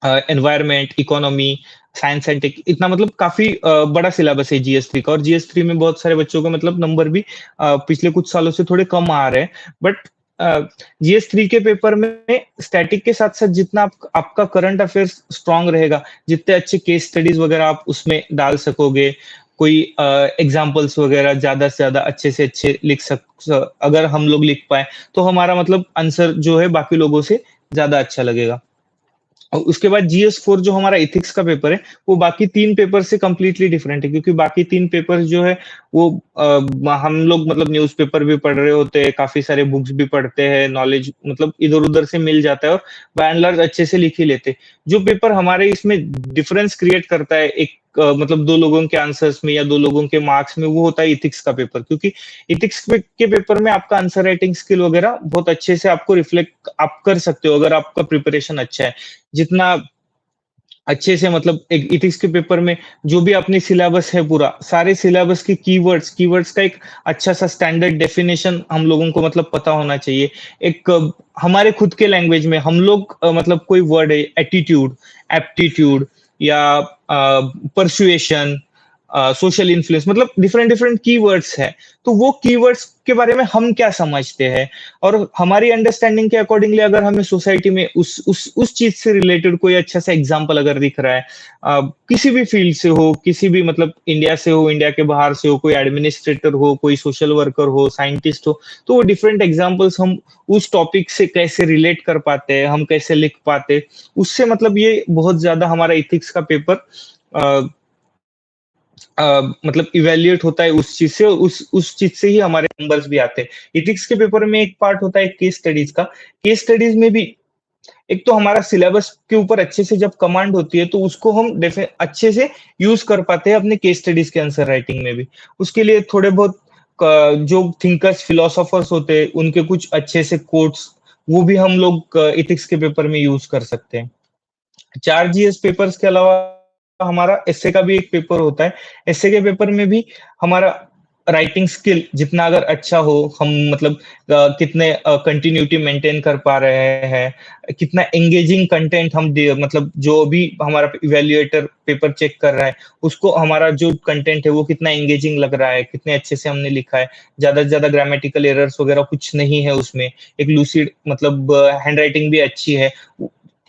environment, economy, science and tech, इतना मतलब काफी बड़ा सिलेबस है जीएस3 का, और जीएस3 में बहुत सारे बच्चों का मतलब नंबर भी पिछले कुछ सालों से थोड़े कम आ रहे हैं। बट जीएस3 के पेपर में स्टैटिक के साथ साथ जितना आपका करंट अफेयर्स स्ट्रांग रहेगा, जितने अच्छे केस स्टडीज वगैरह आप उसमें डाल सकोगे, कोई एग्जाम्पल्स वगैरह ज्यादा से ज्यादा अच्छे से अच्छे अगर हम लोग लिख पाए तो हमारा मतलब आंसर जो है बाकी लोगों से ज्यादा अच्छा लगेगा। और उसके बाद जीएस4 जो हमारा एथिक्स का पेपर है वो बाकी तीन पेपर से कंप्लीटली डिफरेंट है, क्योंकि बाकी तीन पेपर जो है वो हम लोग मतलब न्यूज़पेपर भी पढ़ रहे होते हैं, काफी सारे बुक्स भी पढ़ते हैं, नॉलेज मतलब इधर उधर से मिल जाता है, और बाय एंड लार्ज अच्छे से लिख ही लेते हैं। जो पेपर हमारे इसमें डिफरेंस क्रिएट करता है एक मतलब दो लोगों के आंसर्स में या दो लोगों के मार्क्स में, वो होता है इथिक्स का पेपर, क्योंकि इथिक्स के पेपर में आपका आंसर राइटिंग स्किल वगैरह बहुत अच्छे से आपको रिफ्लेक्ट आप कर सकते हो अगर आपका प्रिपरेशन अच्छा है। जितना अच्छे से मतलब एक इथिक्स के पेपर में जो भी अपनी सिलेबस है पूरा, सारे सिलेबस की कीवर्ड्स का एक अच्छा सा स्टैंडर्ड डेफिनेशन हम लोगों को मतलब पता होना चाहिए। एक हमारे खुद के लैंग्वेज में हम लोग मतलब कोई वर्ड है एटीट्यूड, एप्टीट्यूड, या परसुएशन, सोशल इन्फ्लुएंस, मतलब डिफरेंट डिफरेंट कीवर्ड्स है, तो वो कीवर्ड्स के बारे में हम क्या समझते हैं, और हमारी अंडरस्टैंडिंग के अकॉर्डिंगली अगर हमें सोसाइटी में उस चीज से रिलेटेड कोई अच्छा सा एग्जांपल अगर दिख रहा है, किसी भी फील्ड से हो, किसी भी मतलब इंडिया से हो, इंडिया के बाहर से हो, कोई एडमिनिस्ट्रेटर हो, कोई सोशल वर्कर हो, साइंटिस्ट हो, तो वो डिफरेंट एग्जांपल्स हम उस टॉपिक से कैसे रिलेट कर पाते हैं, हम कैसे लिख पाते हैं, उससे मतलब ये बहुत ज्यादा हमारा इथिक्स का पेपर मतलब इवेल्युएट होता है उस चीज से, उस चीज से ही हमारे नंबर्स भी आते हैं। इथिक्स के पेपर में एक पार्ट होता है केस स्टडीज का। केस स्टडीज में भी एक तो हमारा सिलेबस के ऊपर अच्छे से जब कमांड होती है तो उसको हम अच्छे से यूज कर पाते हैं अपने केस स्टडीज के आंसर राइटिंग में भी। उसके लिए थोड़े बहुत जो थिंकर्स फिलोसोफर्स होते हैं उनके कुछ अच्छे से कोट्स वो भी हम लोग इथिक्स के पेपर में यूज कर सकते हैं। 4 जीएस पेपर्स के अलावा हमारा एसए का भी एक पेपर होता है। एसए के पेपर में भी हमारा राइटिंग स्किल जितना अगर अच्छा हो, हम मतलब कितने कंटिन्यूटी मेंटेन कर पा रहे हैं, कितना एंगेजिंग कंटेंट हम दे, मतलब जो भी हमारा इवैल्यूएटर पेपर चेक कर रहा है, उसको हमारा जो कंटेंट है वो कितना एंगेजिंग लग रहा है, कितने अच्छे से हमने लिखा है, ज़्यादा से ज़्यादा ग्रामेटिकल एरर्स वगैरह कुछ नहीं है उसमें, एक लूसिड मतलब हैंडराइटिंग भी अच्छी है।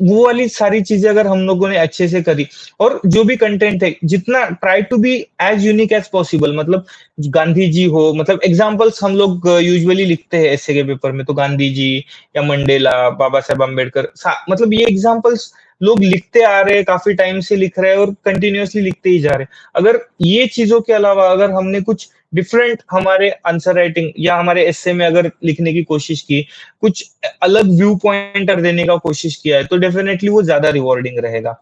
वो वाली सारी चीज़ें अगर हम लोगों ने अच्छे से करी और जो भी कंटेंट है, जितना try to be as unique as possible, मतलब गांधी जी हो, मतलब एग्ज़ाम्पल्स हम लोग यूजुअली लिखते हैं एस्से के पेपर में, तो गांधी जी या मंडेला, बाबा साहेब अम्बेडकर, मतलब ये एग्ज़ाम्पल्स लोग लिखते आ रहे हैं, काफ़ी टाइम से लिख रहे हैं और कंटिन्यूअसली लिखते ही जा रहे हैं। अगर ये चीज़ों के अलावा अगर हमने कुछ डिफरेंट हमारे आंसर राइटिंग या हमारे एस्से में अगर लिखने की कोशिश की, कुछ अलग व्यू पॉइंटर देने का कोशिश किया है, तो डेफिनेटली वो ज़्यादा रिवार्डिंग रहेगा।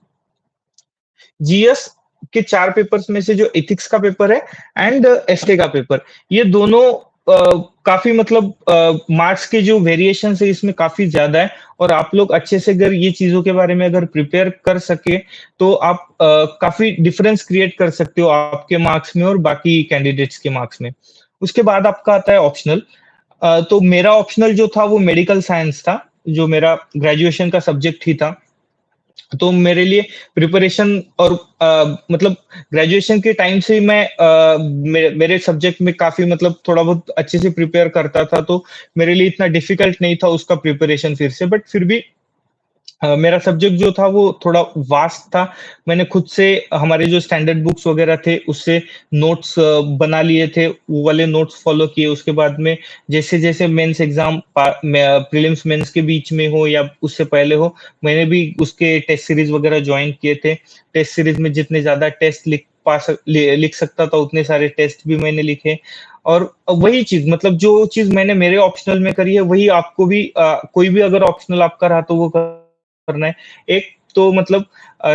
जीएस के 4 पेपर्स में से जो एथिक्स का पेपर है एंड एस्टे का पेपर, ये दोनों काफ़ी मतलब मार्क्स के जो वेरिएशंस है इसमें काफ़ी ज़्यादा है और आप लोग अच्छे से अगर ये चीज़ों के बारे में अगर प्रिपेयर कर सके, तो आप काफ़ी डिफरेंस क्रिएट कर सकते हो आपके मार्क्स में और बाकी कैंडिडेट्स के मार्क्स में। उसके बाद आपका आता है ऑप्शनल। तो मेरा ऑप्शनल जो था वो मेडिकल साइंस था, जो मेरा ग्रेजुएशन का सब्जेक्ट ही था। तो मेरे लिए प्रिपरेशन और मतलब ग्रेजुएशन के टाइम से ही मैं मेरे सब्जेक्ट में काफ़ी मतलब थोड़ा बहुत अच्छे से प्रिपेयर करता था, तो मेरे लिए इतना डिफिकल्ट नहीं था उसका प्रिपरेशन फिर से, बट फिर भी मेरा सब्जेक्ट जो था वो थोड़ा वास्ट था। मैंने खुद से हमारे जो स्टैंडर्ड बुक्स वगैरह थे उससे नोट्स बना लिए थे, वो वाले नोट्स फॉलो किए। उसके बाद में जैसे-जैसे मेंस एग्ज़ाम प्रीलिम्स मेंस के बीच में हो या उससे पहले हो, मैंने भी उसके टेस्ट सीरीज़ वगैरह जॉइन किए थे। टेस्ट सीरीज़ में जितने ज़्यादा टेस्ट लिख सकता था उतने सारे टेस्ट भी मैंने लिखे और वही चीज़ मतलब जो चीज़ मैंने मेरे ऑप्शनल में करी है वही आपको भी कोई भी अगर ऑप्शनल आपका रहा तो वो करना है। एक तो मतलब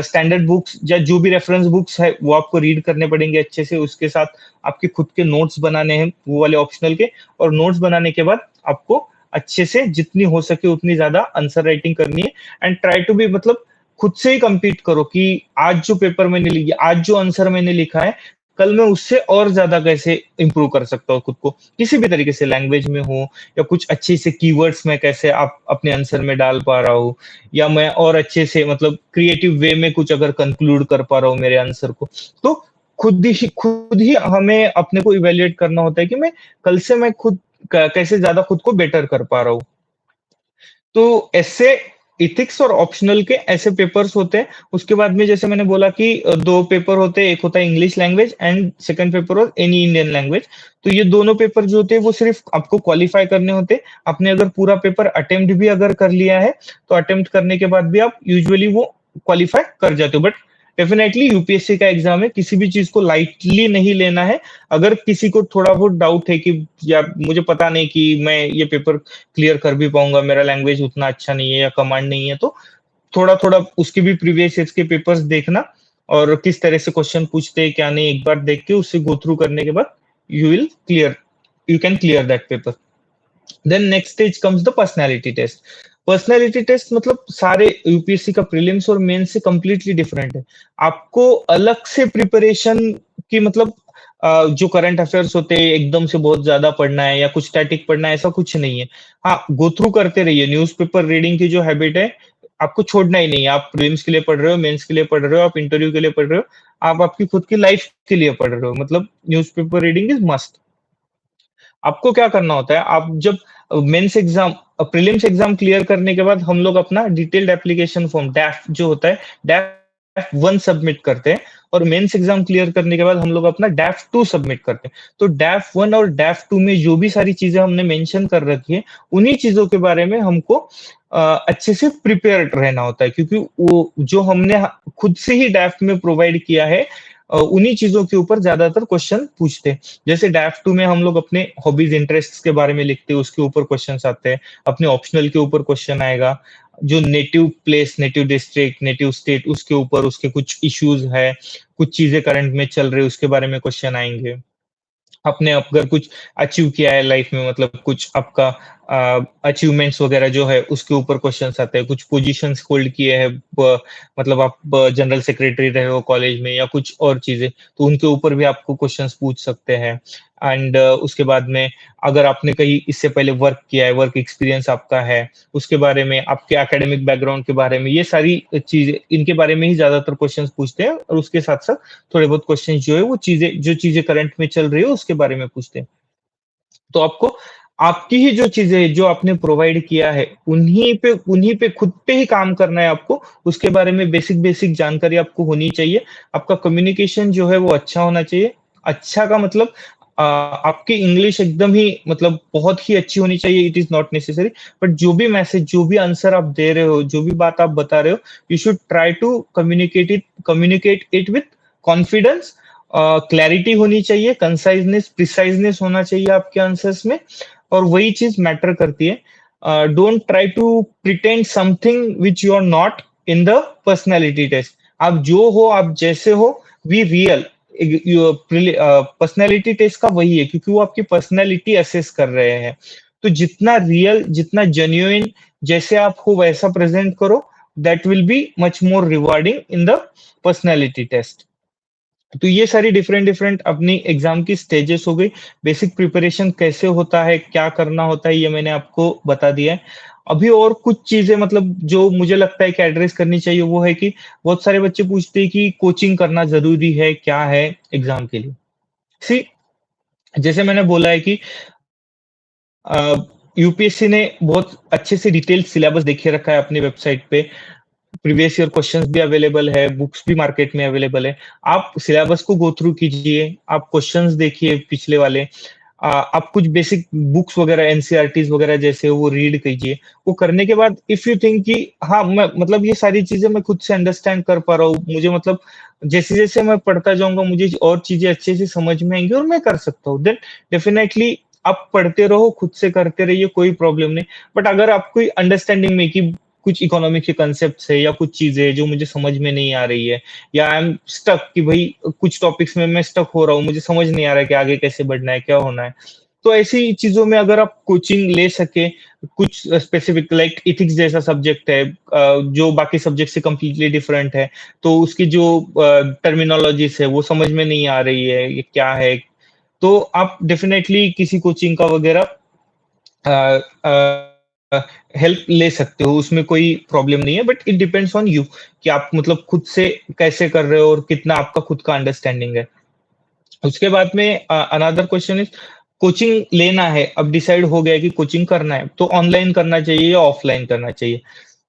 स्टैंडर्ड बुक्स या जो भी रेफरेंस बुक्स है वो आपको रीड करने पड़ेंगे अच्छे से, उसके साथ आपके खुद के नोट्स बनाने हैं वो वाले ऑप्शनल के, और नोट्स बनाने के बाद आपको अच्छे से जितनी हो सके उतनी ज़्यादा आंसर राइटिंग करनी है एंड ट्राई टू बी मतलब खुद से ही कम्पीट करो कि आज जो पेपर मैंने लिया, आज जो आंसर मैंने लिखा है, कल मैं उससे और ज़्यादा कैसे इम्प्रूव कर सकता हूँ खुद को। किसी भी तरीके से लैंग्वेज में हो या कुछ अच्छे से कीवर्ड्स मैं कैसे आप अपने आंसर में डाल पा रहा हूँ, या मैं और अच्छे से मतलब क्रिएटिव वे में कुछ अगर कंक्लूड कर पा रहा हूँ मेरे आंसर को, तो खुद ही हमें अपने को इवैल्यूएट करना होता है कि मैं कल से मैं खुद कैसे ज्यादा खुद को बेटर कर पा रहा हूँ। तो ऐसे एथिक्स और ऑप्शनल के ऐसे पेपर्स होते हैं। उसके बाद में जैसे मैंने बोला कि 2 पेपर होते हैं, एक होता है English language and second paper हो एनी इंडियन लैंग्वेज। तो ये दोनों पेपर जो होते हैं वो सिर्फ़ आपको क्वालीफाई करने होते हैं। आपने अगर पूरा पेपर अटेम्प्ट भी अगर कर लिया है, तो अटेम्प्ट करने के बाद भी आप यूजुअली वो क्वालीफाई कर जाते हो। बट डेफिनिटली यूपीएससी का एग्ज़ाम है, किसी भी चीज़ को लाइटली नहीं लेना है। अगर किसी को थोड़ा बहुत डाउट है कि या मुझे पता नहीं कि मैं ये पेपर क्लियर कर भी पाऊँगा, मेरा लैंग्वेज उतना अच्छा नहीं है या कमांड नहीं है, तो थोड़ा-थोड़ा उसके भी प्रीवियस ईयर्स के पेपर्स देखना और किस तरह से क्वेश्चन पूछते हैं, क्या नहीं, एक बार देख के उससे गो थ्रू करने के बाद you will clear you can clear that paper. Then next stage comes the personality test. Personality test मतलब सारे यूपीएससी का प्रीलिम्स और मेंस से कंप्लीटली डिफरेंट है। आपको अलग से प्रिपरेशन की मतलब जो करंट अफेयर्स होते हैं एकदम से बहुत ज़्यादा पढ़ना है या कुछ स्टैटिक पढ़ना है, ऐसा कुछ नहीं है। हाँ, गो थ्रू करते रहिए। न्यूज़पेपर रीडिंग की जो हैबिट है, आपको छोड़ना ही नहीं है। आप प्रीलिम्स के लिए पढ़ रहे हो, मेंस के लिए पढ़ रहे हो, आप इंटरव्यू के लिए पढ़ रहे हो, आप आपकी खुद की लाइफ के लिए पढ़ रहे हो। मतलब न्यूज़पेपर रीडिंग इज़ मस्ट। आपको क्या करना होता है, आप जब mains exam prelims exam clear करने के बाद हम लोग अपना डिटेल्ड एप्लीकेशन फॉर्म डैफ जो होता है, डैफ 1 सबमिट करते हैं और मेंस एग्जाम क्लियर करने के बाद हम लोग अपना डैफ 2 सबमिट करते हैं। तो डैफ 1 और डैफ 2 में जो भी सारी चीजें हमने मेंशन कर रखी है, उन्हीं चीजों के बारे में हमको अच्छे से प्रिपेयर्ड रहना होता है, क्योंकि वो जो हमने खुद से ही डैफ में प्रोवाइड किया है, उन्हीं चीजों के ऊपर ज्यादातर क्वेश्चन पूछते हैं। जैसे डैफ 2 में हम लोग अपने हॉबीज इंटरेस्ट्स के बारे में लिखते हैं, उसके ऊपर क्वेश्चंस आते हैं। अपने ऑप्शनल के ऊपर क्वेश्चन आएगा। जो native place, native district, native state, उसके ऊपर उसके कुछ इश्यूज है, कुछ चीजें करंट में चल रही है, उसके बारे में क्वेश्चन आएंगे। आपने अगर कुछ अचीव किया है लाइफ में, मतलब कुछ आपका अचीवमेंट्स वगैरह जो है उसके ऊपर क्वेश्चंस आते हैं। कुछ पोजीशंस होल्ड किए हैं, मतलब आप जनरल सेक्रेटरी रहे हो कॉलेज में या कुछ और चीजें, तो उनके ऊपर भी आपको क्वेश्चंस पूछ सकते हैं। एंड उसके बाद में अगर आपने कहीं इससे पहले वर्क किया है, वर्क एक्सपीरियंस आपका है, उसके बारे में, आपके एकेडमिक बैकग्राउंड के बारे में, ये सारी चीजें, इनके बारे में ही ज्यादातर क्वेश्चंस पूछते हैं और उसके साथ साथ थोड़े बहुत क्वेश्चन जो है वो चीजें करंट में चल रही है उसके बारे में पूछते हैं। तो आपको आपकी ही जो चीजें जो आपने प्रोवाइड किया है उन्हीं पे खुद पे ही काम करना है आपको। उसके बारे में बेसिक बेसिक जानकारी आपको होनी चाहिए। आपका कम्युनिकेशन जो है वो अच्छा होना चाहिए। अच्छा का मतलब आपकी इंग्लिश एकदम ही मतलब बहुत ही अच्छी होनी चाहिए, it is not necessary, but जो भी मैसेज, जो भी आंसर आप दे रहे हो, जो भी बात आप बता रहे हो, you should try to communicate it with confidence. Clarity होनी चाहिए, कंसाइजनेस, प्रिसाइजनेस होना चाहिए आपके आंसर्स में, और वही चीज मैटर करती है। Don't try to pretend something which you are not in the personality test. आप जो हो, आप जैसे हो, वी रियल। पर्सनैलिटी टेस्ट का वही है, क्योंकि वो आपकी पर्सनैलिटी असेस कर रहे हैं। तो जितना रियल, जितना जेन्युइन, जैसे आप हो वैसा प्रेजेंट करो, that will be much more rewarding in the personality test. तो ये सारी डिफरेंट डिफरेंट अपनी एग्जाम की स्टेजेस हो गई। बेसिक प्रिपरेशन कैसे होता है, क्या करना होता है, ये मैंने आपको बता दिया है। अभी और कुछ चीजें मतलब जो मुझे लगता है कि एड्रेस करनी चाहिए, वो है कि बहुत सारे बच्चे पूछते हैं कि कोचिंग करना जरूरी है, क्या है एग्जाम के लिए। सी, जैसे मैंने बोला है कि यूपीएससी ने बहुत अच्छे से डिटेल सिलेबस देखे रखा है अपनी वेबसाइट पे। प्रीवियस ईयर क्वेश्चंस भी अवेलेबल है, बुक्स भी मार्केट में अवेलेबल है। आप सिलेबस को गो थ्रू कीजिए, आप क्वेश्चंस देखिए पिछले वाले, आप कुछ बेसिक बुक्स वगैरह, एनसीईआरटीज वगैरह जैसे वो रीड कीजिए। वो करने के बाद इफ यू थिंक कि हाँ, मैं मतलब ये सारी चीजें मैं खुद से अंडरस्टैंड कर पा रहा हूँ, मुझे मतलब जैसे जैसे मैं पढ़ता जाऊंगा मुझे और चीजें अच्छे से समझ में आएंगी और मैं कर सकता हूँ, देन डेफिनेटली आप पढ़ते रहो, खुद से करते रहिए, कोई प्रॉब्लम नहीं। बट अगर आपको अंडरस्टैंडिंग में कि कुछ इकोनॉमिक के कंसेप्ट है या कुछ चीजें जो मुझे समझ में नहीं आ रही है, या आई एम स्टक कि भाई कुछ टॉपिक्स में मैं स्टक हो रहा हूँ, मुझे समझ नहीं आ रहा है कि आगे कैसे बढ़ना है, क्या होना है, तो ऐसी चीजों में अगर आप कोचिंग ले सके, कुछ स्पेसिफिक लाइक इथिक्स जैसा सब्जेक्ट है, जो बाकी सब्जेक्ट से कंप्लीटली डिफरेंट है, तो उसकी जो टर्मिनोलॉजीज है वो समझ में नहीं आ रही है, ये क्या है, तो आप डेफिनेटली किसी कोचिंग का वगैरह हेल्प ले सकते हो, उसमें कोई प्रॉब्लम नहीं है। But it depends on you कि आप मतलब खुद से कैसे कर रहे हो और कितना आपका खुद का अंडरस्टैंडिंग है। उसके बाद में अनदर क्वेश्चन इज, कोचिंग लेना है, अब डिसाइड हो गया कि कोचिंग करना है, तो ऑनलाइन करना चाहिए या ऑफलाइन करना चाहिए।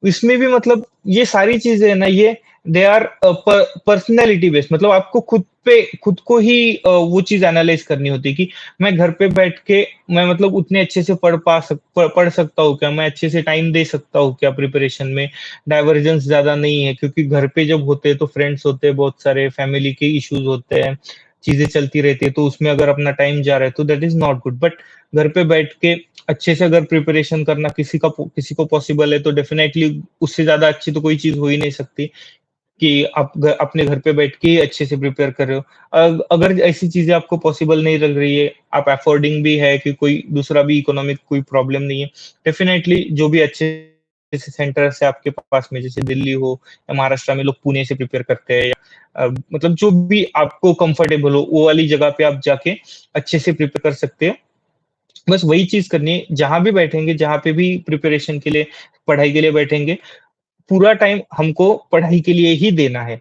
इसमें भी मतलब ये सारी चीजें है ना, ये दे आर पर्सनैलिटी बेस्ड, मतलब आपको खुद को ही वो चीज एनालाइज करनी होती है कि मैं घर पे बैठ के मैं मतलब उतने अच्छे से पढ़ सकता हूँ क्या, मैं अच्छे से टाइम दे सकता हूँ क्या प्रिपरेशन में, डाइवर्जेंस ज्यादा नहीं है, क्योंकि घर पे जब होते हैं तो फ्रेंड्स होते हैं, बहुत सारे फैमिली के इश्यूज होते हैं, चीजें चलती रहती है, तो उसमें अगर अपना टाइम जा रहा है तो that is not good. But घर पे बैठ के अच्छे से अगर प्रिपरेशन करना किसी को पॉसिबल है, तो डेफिनेटली उससे ज्यादा अच्छी तो कोई चीज हो ही नहीं सकती कि आप अपने घर पे बैठ के ही अच्छे से प्रिपेयर कर रहे हो। अगर ऐसी चीजें आपको पॉसिबल नहीं लग रही है, आप अफोर्डिंग भी है कि कोई दूसरा भी इकोनॉमिक कोई प्रॉब्लम नहीं है, डेफिनेटली जो भी अच्छे से सेंटर से आपके पास में, जैसे दिल्ली हो या महाराष्ट्र में लोग पुणे से प्रिपेयर करते हैं, या मतलब जो भी आपको कंफर्टेबल हो वो वाली जगह पे आप जाके अच्छे से प्रिपेयर कर सकते हो। बस वही चीज करनी है, जहां भी बैठेंगे, जहां पे भी प्रिपरेशन के लिए, पढ़ाई के लिए बैठेंगे, पूरा टाइम हमको पढ़ाई के लिए ही देना है।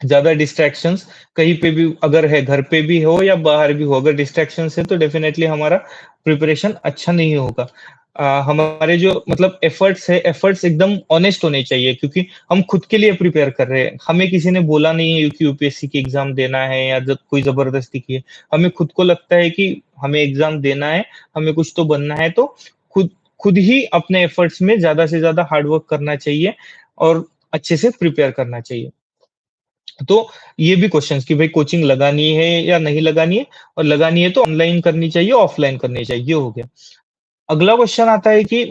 ज्यादा डिस्ट्रैक्शंस कहीं पे भी अगर है, घर पे भी हो या बाहर भी हो, अगर डिस्ट्रैक्शंस है तो डेफिनेटली हमारा प्रिपरेशन अच्छा नहीं होगा। हमारे जो मतलब एफर्ट्स है, एफर्ट्स एकदम ऑनेस्ट होने चाहिए, क्योंकि हम खुद के लिए प्रिपेयर कर रहे हैं, हमें किसी ने बोला नहीं है कि यूपीएससी की एग्जाम देना है या जब कोई जबरदस्ती की है। हमें खुद को लगता है कि हमें एग्जाम देना है, हमें कुछ तो बनना है, तो खुद खुद ही अपने एफर्ट्स में ज्यादा से ज्यादा हार्डवर्क करना चाहिए और अच्छे से प्रिपेयर करना चाहिए। तो ये भी क्वेश्चंस कि भाई कोचिंग लगानी है या नहीं लगानी है, और लगानी है तो ऑनलाइन करनी चाहिए, ऑफलाइन करनी चाहिए, ये हो गया। अगला क्वेश्चन आता है कि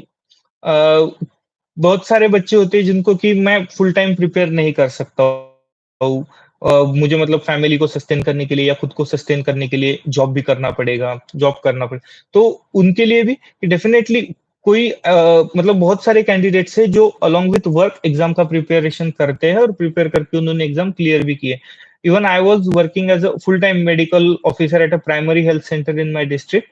बहुत सारे बच्चे होते हैं जिनको कि मैं फुल टाइम प्रिपेयर नहीं कर सकता हूँ, मुझे मतलब फैमिली को सस्टेन करने के लिए या खुद को सस्टेन करने के लिए जॉब भी करना पड़ेगा, जॉब करना पड़ेगा, तो उनके लिए भी डेफिनेटली कोई मतलब बहुत सारे कैंडिडेट्स है जो अलोंग विथ वर्क एग्जाम का प्रिपरेशन करते हैं और प्रिपेयर करके उन्होंने एग्जाम क्लियर भी किए। Even I was working as a full-time medical officer at a primary health center in my district,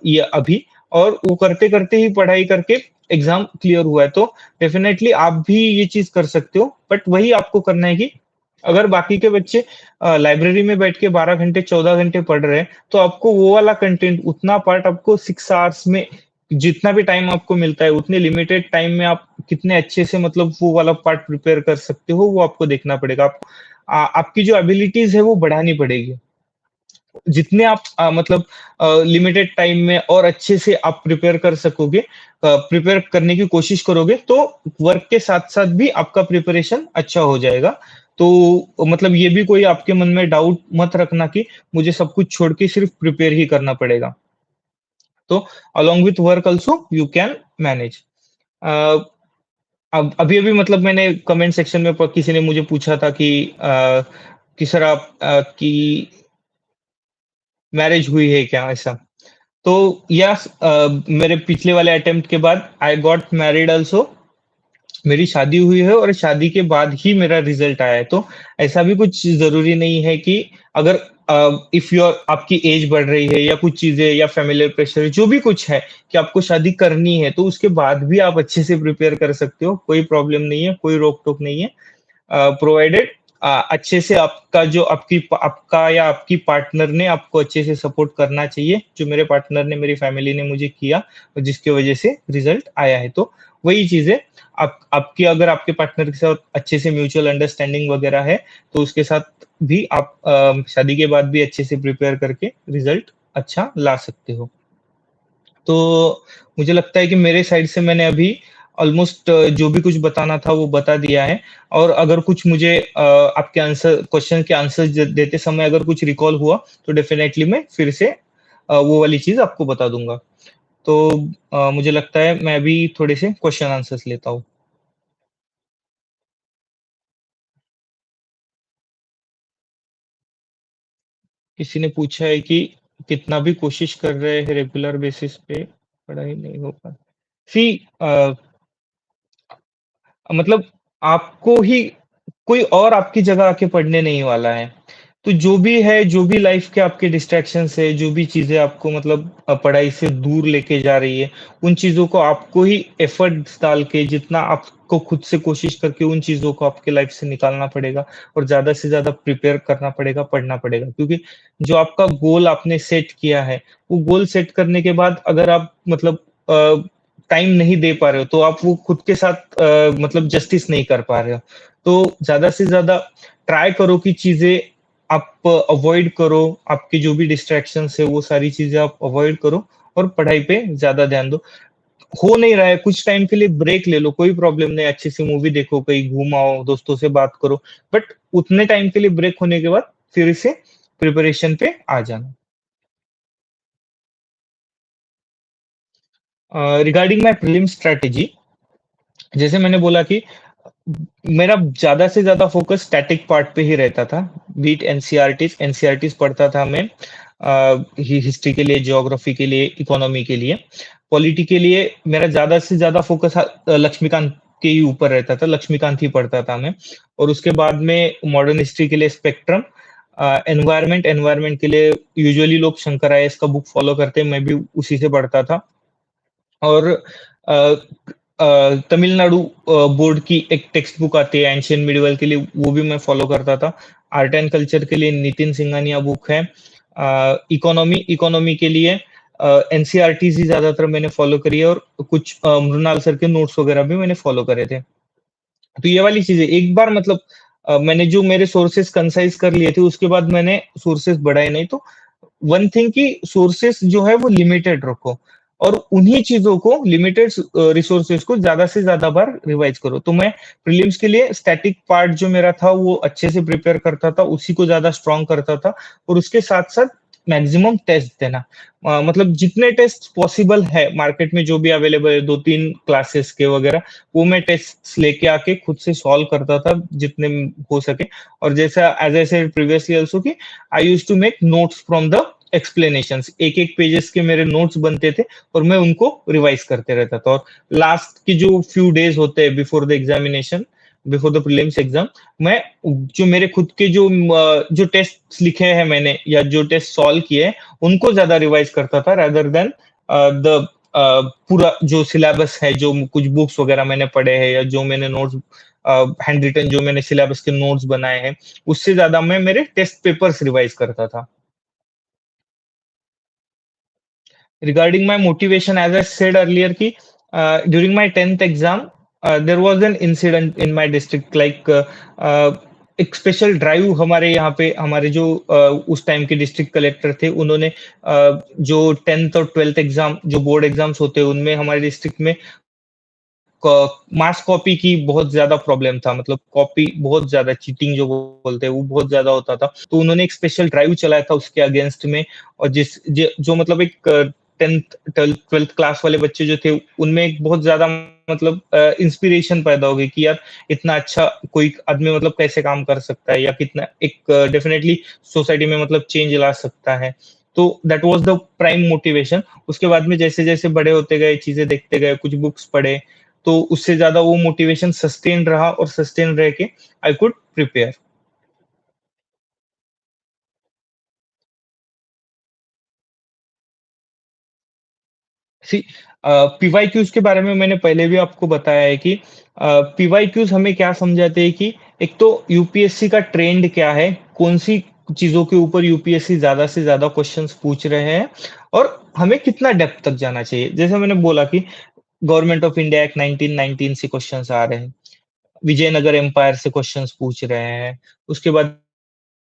ये अभी, और वो करते-करते ही पढ़ाई करके एग्ज़ाम क्लियर हुआ है। तो डेफ़िनेटली आप भी ये चीज़ कर सकते हो, बट वही आपको करना है कि अगर बाकी के बच्चे लाइब्रेरी में बैठ के 12 घंटे, 14 घंटे पढ़ रहे हैं, तो आपको वो वाला कंटेंट, उतना पार्ट आपको 6 आवर्स में, जितना भी टाइम आपको मिलता है, उतने लिमिटेड टाइम में आप कितने अच्छे से मतलब वो वाला पार्ट प्रिपेयर कर सकते हो, वो आपको देखना पड़ेगा। आपकी जो एबिलिटीज़ है, वो बढ़ानी पड़ेगी। जितने आप मतलब लिमिटेड टाइम में और अच्छे से आप प्रिपेयर कर सकोगे, प्रिपेयर करने की कोशिश करोगे, तो वर्क के साथ-साथ भी आपका प्रिपरेशन अच्छा हो जाएगा। तो मतलब ये भी कोई आपके मन में डाउट मत रखना कि मुझे सब कुछ छोड़ के सिर्फ प्रिपेयर ही करना पड़ेगा। तो along with work also you can manage. Uh, अब अभी-अभी मतलब मैंने कमेंट सेक्शन में किसी ने मुझे पूछा था कि सर आप की मैरिज हुई है क्या? ऐसा। तो यस, मेरे पिछले वाले अटेम्प्ट के बाद आई गॉट मैरिड आल्सो। मेरी शादी हुई है और शादी के बाद ही मेरा रिजल्ट आया है। तो ऐसा भी कुछ ज़रूरी नहीं है कि अगर इफ योर आपकी एज बढ़ रही है या कुछ चीज़ें या फैमिलियल प्रेशर जो भी कुछ है कि आपको शादी करनी है, तो उसके बाद भी आप अच्छे से प्रिपेयर कर सकते हो। कोई प्रॉब्लम नहीं है, कोई रोक-टोक नहीं है। प्रोवाइडेड अच्छे से आपका जो आपका या आपकी पार्टनर ने आपको अच्छे से सपोर्ट करना चाहिए, जो मेरे पार्टनर ने, मेरी फैमिली ने मुझे किया, और जिसकी वजह से रिजल्ट आया है। तो वही चीज़ है, आप आपकी अगर आपके पार्टनर के साथ अच्छे से म्यूचुअल अंडरस्टैंडिंग वगैरह है, तो उसके साथ भी आप शादी के बाद भी अच्छे से प्रिपेयर करके रिजल्ट अच्छा ला सकते हो। तो मुझे लगता है कि मेरे साइड से मैंने अभी ऑलमोस्ट जो भी कुछ बताना था वो बता दिया है, और अगर कुछ मुझे आपके आंसर क्वेश्चन के आंसर देते समय अगर कुछ रिकॉल हुआ, तो डेफिनेटली मैं फिर से वो वाली चीज़ आपको बता दूँगा। तो मुझे लगता है मैं अभी थोड़े से क्वेश्चन आंसर्स लेता हूँ। किसी ने पूछा है कि कितना भी कोशिश कर रहे हैं रेगुलर बेसिस पे, पढ़ाई नहीं हो पा सी मतलब आपको ही कोई और आपकी जगह आके पढ़ने नहीं वाला है। तो जो भी है, जो भी लाइफ़ के आपके डिस्ट्रैक्शंस है, जो भी चीज़ें आपको मतलब पढ़ाई से दूर लेके जा रही है, उन चीज़ों को आपको ही एफर्ट्स डाल के, जितना आपको खुद से कोशिश करके उन चीज़ों को आपके लाइफ़ से निकालना पड़ेगा, और ज़्यादा से ज़्यादा प्रिपेयर करना पड़ेगा, पढ़ना पड़ेगा। क्योंकि जो आपका गोल आपने सेट किया है, वो गोल सेट करने के बाद अगर आप मतलब टाइम नहीं दे पा रहे हो, तो आप वो खुद के साथ मतलब जस्टिस नहीं कर पा रहे हो। तो ज़्यादा से ज़्यादा ट्राई करो कि चीज़ें आप अवॉइड करो, आपके जो भी डिस्ट्रैक्शंस है वो सारी चीज़ें आप अवॉइड करो, और पढ़ाई पे ज़्यादा ध्यान दो। हो नहीं रहा है, कुछ टाइम के लिए ब्रेक ले लो, कोई प्रॉब्लम नहीं, अच्छी सी मूवी देखो, कहीं घूम आओ, दोस्तों से बात करो, बट उतने टाइम के लिए ब्रेक होने के बाद फिर से प्रिपरेशन पे आ जाना। रिगार्डिंग माय प्रीलिम स्ट्रैटेजी, जैसे मैंने बोला कि मेरा ज़्यादा से ज़्यादा फ़ोकस स्टैटिक पार्ट पे ही रहता था। बी इट एनसीईआरटीज़ पढ़ता था मैं, हिस्ट्री के लिए, ज्योग्राफी के लिए, इकोनॉमी के लिए। पॉलिटी के लिए मेरा ज़्यादा से ज़्यादा फ़ोकस लक्ष्मीकांत के ही ऊपर रहता था, लक्ष्मीकांत ही पढ़ता था मैं। और उसके बाद में मॉडर्न हिस्ट्री के लिए स्पेक्ट्रम, एनवायरनमेंट के लिए यूजुअली लोग शंकर आईएएस का बुक फ़ॉलो करते हैं, मैं भी उसी से पढ़ता था। और अ तमिलनाडु बोर्ड की एक टेक्स्ट बुक आती है एंशिएंट मिडीवल के लिए, वो भी मैं फॉलो करता था। आर्ट एंड कल्चर के लिए नितिन सिंघानिया बुक है। इकोनॉमी के लिए एनसीईआरटीज़ ही ज़्यादातर मैंने फॉलो करी है, और कुछ मृणाल सर के नोट्स वगैरह भी मैंने फॉलो करे थे। तो ये वाली चीज़ें एक बार मतलब मैंने जो मेरे सोर्सेज़ कंसाइज़ कर लिए थे, उसके बाद मैंने सोर्सेज़ बढ़ाए नहीं। तो वन थिंग कि सोर्सेस जो है वो लिमिटेड रखो, और उन्हीं चीजों को, लिमिटेड रिसोर्सेस को ज्यादा से ज्यादा बार रिवाइज करो। तो मैं प्रीलिम्स के लिए स्टैटिक पार्ट जो मेरा था वो अच्छे से प्रिपेयर करता था, उसी को ज्यादा स्ट्रॉन्ग करता था, और उसके साथ साथ मैक्सिमम टेस्ट देना। मतलब जितने टेस्ट पॉसिबल है मार्केट में जो भी अवेलेबल है, 2-3 क्लासेस के वगैरह, वो मैं टेस्ट लेके आके खुद से सॉल्व करता था जितने हो सके। और जैसा as I said previously also कि I used to make notes from the explanations, एक-एक पेजेस के मेरे नोट्स बनते थे, और मैं उनको रिवाइज करते रहता था। और लास्ट के जो फ्यू डेज होते हैं before the examination, before the prelims exam, मैं जो मेरे खुद के जो टेस्ट लिखे हैं मैंने या जो टेस्ट सॉल्व किए हैं, उनको ज्यादा रिवाइज करता था रादर देन द पूरा जो सिलेबस है, जो कुछ बुक्स वगैरह मैंने पढ़े हैं या जो मैंने नोट्स हैंड रिटन जो मैंने सिलेबस के नोट्स बनाए हैं, उससे ज्यादा मैं मेरे टेस्ट पेपर्स रिवाइज करता था। Regarding my motivation, as I said earlier, कि during my 10th exam, there was an incident in my district, like एक स्पेशल ड्राइव हमारे यहाँ पे हमारे जो उस टाइम के डिस्ट्रिक्ट कलेक्टर थे, उन्होंने जो 10th और 12th एग्जाम जो बोर्ड एग्जाम्स होते हैं उनमें हमारे डिस्ट्रिक्ट में मास कॉपी की बहुत ज्यादा प्रॉब्लम था, मतलब कॉपी बहुत ज्यादा चीटिंग जो बोलते हैं वो बहुत ज्यादा होता था, तो उन्होंने एक स्पेशल ड्राइव चलाया था उसके अगेंस्ट में। और जो मतलब एक 10th 12th क्लास वाले बच्चे जो थे उनमें एक बहुत ज्यादा मतलब इंस्पिरेशन पैदा हो गई कि यार इतना अच्छा कोई आदमी मतलब कैसे काम कर सकता है या कितना एक डेफिनेटली सोसाइटी में मतलब चेंज ला सकता है। तो that was the prime motivation. उसके बाद में जैसे जैसे बड़े होते गए, चीजें देखते गए, कुछ बुक्स पढ़े, तो उससे ज्यादा वो मोटिवेशन सस्टेन रहा और सस्टेन रह के I could prepare. See PYQs के बारे में मैंने पहले भी आपको बताया है कि पीवाईक्यूज हमें क्या समझाते हैं कि एक तो यूपीएससी का ट्रेंड क्या है, कौन सी चीजों के ऊपर यूपीएससी ज्यादा से ज्यादा क्वेश्चंस पूछ रहे हैं और हमें कितना डेप्थ तक जाना चाहिए। जैसे मैंने बोला कि गवर्नमेंट ऑफ इंडिया एक्ट 1919 से क्वेश्चंस आ रहे हैं, विजयनगर एम्पायर से क्वेश्चंस पूछ रहे हैं। उसके बाद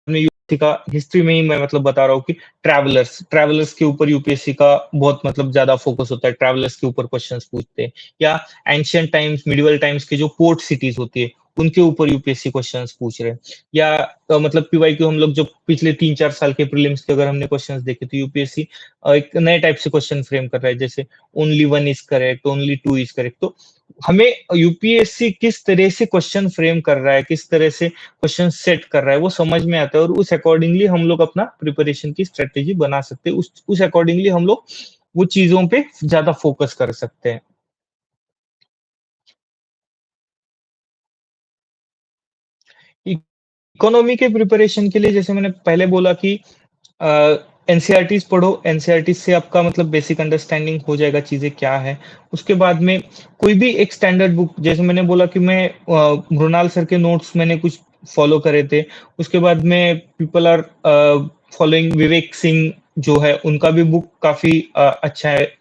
में यूपीएससी का हिस्ट्री में ही मैं मतलब बता रहा हूँ कि ट्रैवलर्स ट्रैवलर्स के ऊपर यूपीएससी का बहुत मतलब ज्यादा फोकस होता है, ट्रैवलर्स के ऊपर क्वेश्चंस पूछते हैं। या एंशियंट टाइम्स मिडिवल टाइम्स के जो पोर्ट सिटीज होती है उनके ऊपर यूपीएससी क्वेश्चंस पूछ रहे हैं। या मतलब पीवाईक्यू हम लोग जो पिछले 3-4 साल के प्रीलिम्स के अगर हमने क्वेश्चंस देखे तो यूपीएससी एक नए टाइप से क्वेश्चन फ्रेम कर रहा है, जैसे only one is correct, only two is correct. तो हमें यूपीएससी किस तरह से क्वेश्चन फ्रेम कर रहा है, किस तरह से क्वेश्चन सेट कर रहा है, वो समझ में आता है और उस अकॉर्डिंगली हम लोग अपना प्रिपरेशन की स्ट्रेटेजी बना सकते हैं। उस अकॉर्डिंगली हम लोग वो चीजों पे ज्यादा फोकस कर सकते हैं। इकोनॉमी के प्रिपरेशन के लिए जैसे मैंने पहले बोला कि एनसीईआरटीज पढ़ो, एनसीईआरटी से आपका मतलब बेसिक अंडरस्टैंडिंग हो जाएगा चीजें क्या है। उसके बाद में कोई भी एक स्टैंडर्ड बुक, जैसे मैंने बोला कि मैं मृणाल सर के नोट्स मैंने कुछ फॉलो करे थे। उसके बाद में people are following Vivek Singh जो है, उनका भी बुक काफी अच्छा है,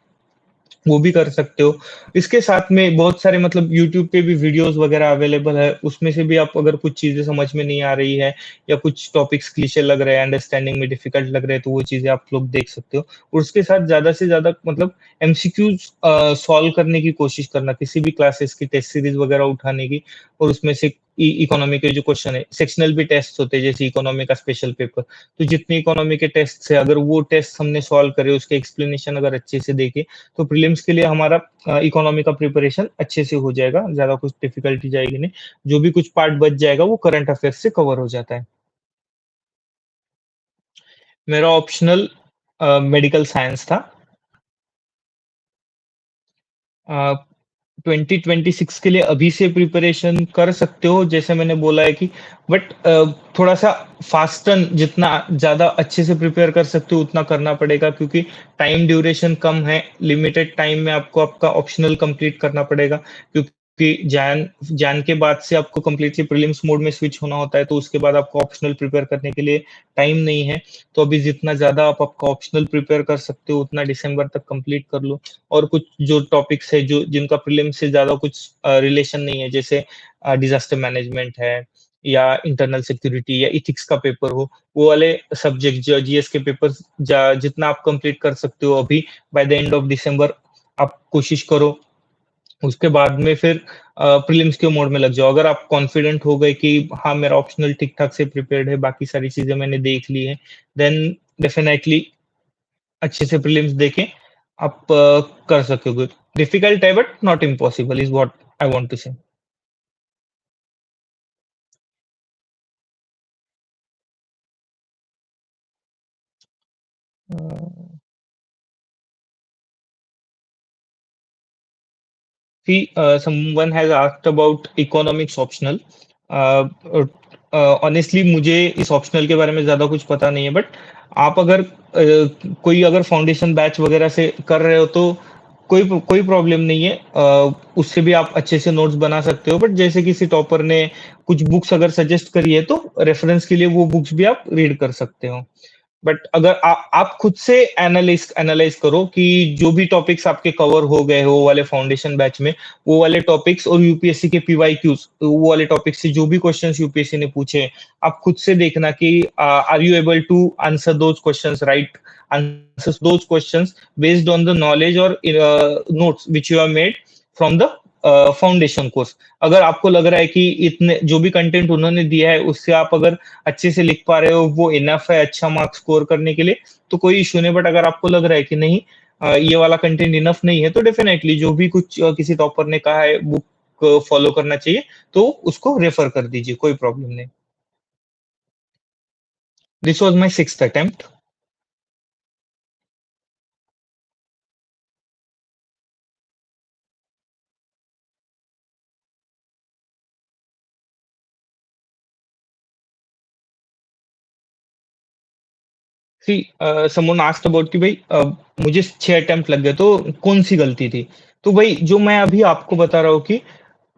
वो भी कर सकते हो। इसके साथ में बहुत सारे मतलब यूट्यूब पे भी वीडियोस वगैरह अवेलेबल है, उसमें से भी आप अगर कुछ चीजें समझ में नहीं आ रही है या कुछ टॉपिक्स क्लीशे लग रहे हैं, अंडरस्टैंडिंग में डिफिकल्ट लग रहे हैं, तो वो चीजें आप लोग देख सकते हो। और उसके साथ ज्यादा से ज्यादा मतलब एमसीक्यूज सॉल्व करने की कोशिश करना, किसी भी क्लासेस की टेस्ट सीरीज वगैरह उठाने की। और उसमें से इकोनॉमी के जो क्वेश्चन है, सेक्शनल भी टेस्ट होते हैं जैसे इकोनॉमी का स्पेशल पेपर, तो जितने इकोनॉमी के टेस्ट है अगर वो टेस्ट हमने सॉल्व करे, उसके एक्सप्लेनेशन अगर अच्छे से देखे, तो प्रीलिम्स के लिए हमारा इकोनॉमी का प्रिपरेशन अच्छे से हो जाएगा, ज्यादा कुछ डिफिकल्टी जाएगी नहीं। जो भी कुछ पार्ट बच जाएगा वो करंट अफेयर्स से कवर हो जाता है। मेरा ऑप्शनल मेडिकल साइंस था। 2026 के लिए अभी से प्रिपरेशन कर सकते हो, जैसे मैंने बोला है कि बट थोड़ा सा फास्टन जितना ज्यादा अच्छे से प्रिपेयर कर सकते हो उतना करना पड़ेगा, क्योंकि टाइम ड्यूरेशन कम है, लिमिटेड टाइम में आपको आपका ऑप्शनल कंप्लीट करना पड़ेगा। क्योंकि जैन जैन के बाद से आपको कंप्लीटली प्रीलिम्स मोड में स्विच होना होता है, तो उसके बाद आपको ऑप्शनल प्रिपेयर करने के लिए टाइम नहीं है। तो अभी जितना ज्यादा आप आपका ऑप्शनल प्रिपेयर कर सकते हो उतना दिसंबर तक कंप्लीट कर लो। और कुछ जो टॉपिक्स है जो जिनका प्रीलिम से ज्यादा कुछ रिलेशन नहीं है, जैसे डिजास्टर मैनेजमेंट है या इंटरनल सिक्योरिटी या इथिक्स का पेपर हो, वो वाले सब्जेक्ट जो जीएस के पेपर जितना आप कंप्लीट कर सकते हो अभी by the end of December आप कोशिश करो। उसके बाद में फिर प्रीलिम्स के मोड में लग जाओ। अगर आप कॉन्फिडेंट हो गए कि हाँ मेरा ऑप्शनल ठीक ठाक से प्रिपेयर्ड है, बाकी सारी चीजें मैंने देख ली है, देन डेफिनेटली अच्छे से प्रीलिम्स देके आप कर सकोगे। डिफिकल्ट है but not impossible is what I want to say. See, someone has asked about economics optional. Honestly मुझे इस ऑप्शनल के बारे में ज़्यादा कुछ पता नहीं है, बट आप अगर कोई अगर फाउंडेशन बैच वगैरह से कर रहे हो तो कोई प्रॉब्लम नहीं है। उससे भी आप अच्छे से नोट्स बना सकते हो, बट जैसे किसी टॉपर ने कुछ बुक्स अगर सजेस्ट करी है तो रेफरेंस के लिए वो बुक्स भी आप रीड कर सकते हो। बट अगर आप खुद से एनालाइज करो कि जो भी टॉपिक्स आपके कवर हो गए हो वो वाले फाउंडेशन बैच में, वो वाले टॉपिक्स और यूपीएससी के पीवाईक्यूज, वो वाले टॉपिक्स से जो भी क्वेश्चंस यूपीएससी ने पूछे, आप खुद से देखना कि are you able to answer those questions, right answer those questions based on the knowledge और notes which you have made from the foundation course. अगर आपको लग रहा है कि इतने जो भी कंटेंट उन्होंने दिया है उससे आप अगर अच्छे से लिख पा रहे हो, वो इनफ है अच्छा मार्क्स स्कोर करने के लिए, तो कोई इश्यू नहीं। बट अगर आपको लग रहा है कि नहीं ये वाला कंटेंट इनफ नहीं है, तो डेफिनेटली जो भी कुछ किसी टॉपर ने कहा है बुक फॉलो करना चाहिए, तो उसको रेफर कर दीजिए, कोई प्रॉब्लम नहीं। This was my 6th attempt. See someone asked about कि भाई मुझे 6 अटेम्प्ट लग गए तो कौन सी गलती थी? तो भाई जो मैं अभी आपको बता रहा हूँ कि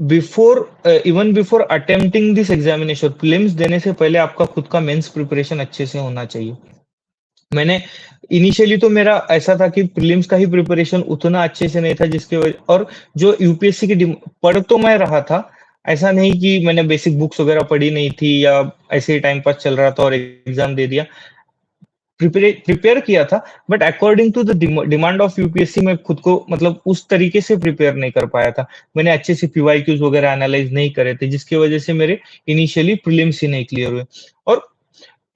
before even before attempting this examination, prelims देने से पहले आपका खुद का मेंस प्रिपरेशन अच्छे से होना चाहिए। मैंने इनिशियली तो मेरा ऐसा था कि प्रीलिम्स का ही प्रिपरेशन उतना अच्छे से नहीं था, जिसके वजह और जो यूपीएससी की पढ़ तो मैं रहा था, ऐसा नहीं कि मैंने बेसिक बुक्स वगैरह पढ़ी नहीं थी या ऐसे ही टाइम पास चल रहा था और एग्जाम दे दिया। प्रिपेयर किया था, but according to the demand of UPSC मैं खुद को मतलब उस तरीके से प्रिपेयर नहीं कर पाया था। मैंने अच्छे से पीवाईक्यूज वगैरह एनालाइज नहीं करे थे, जिसकी वजह से मेरे इनिशियली प्रीलिम्स ही नहीं क्लियर हुए। और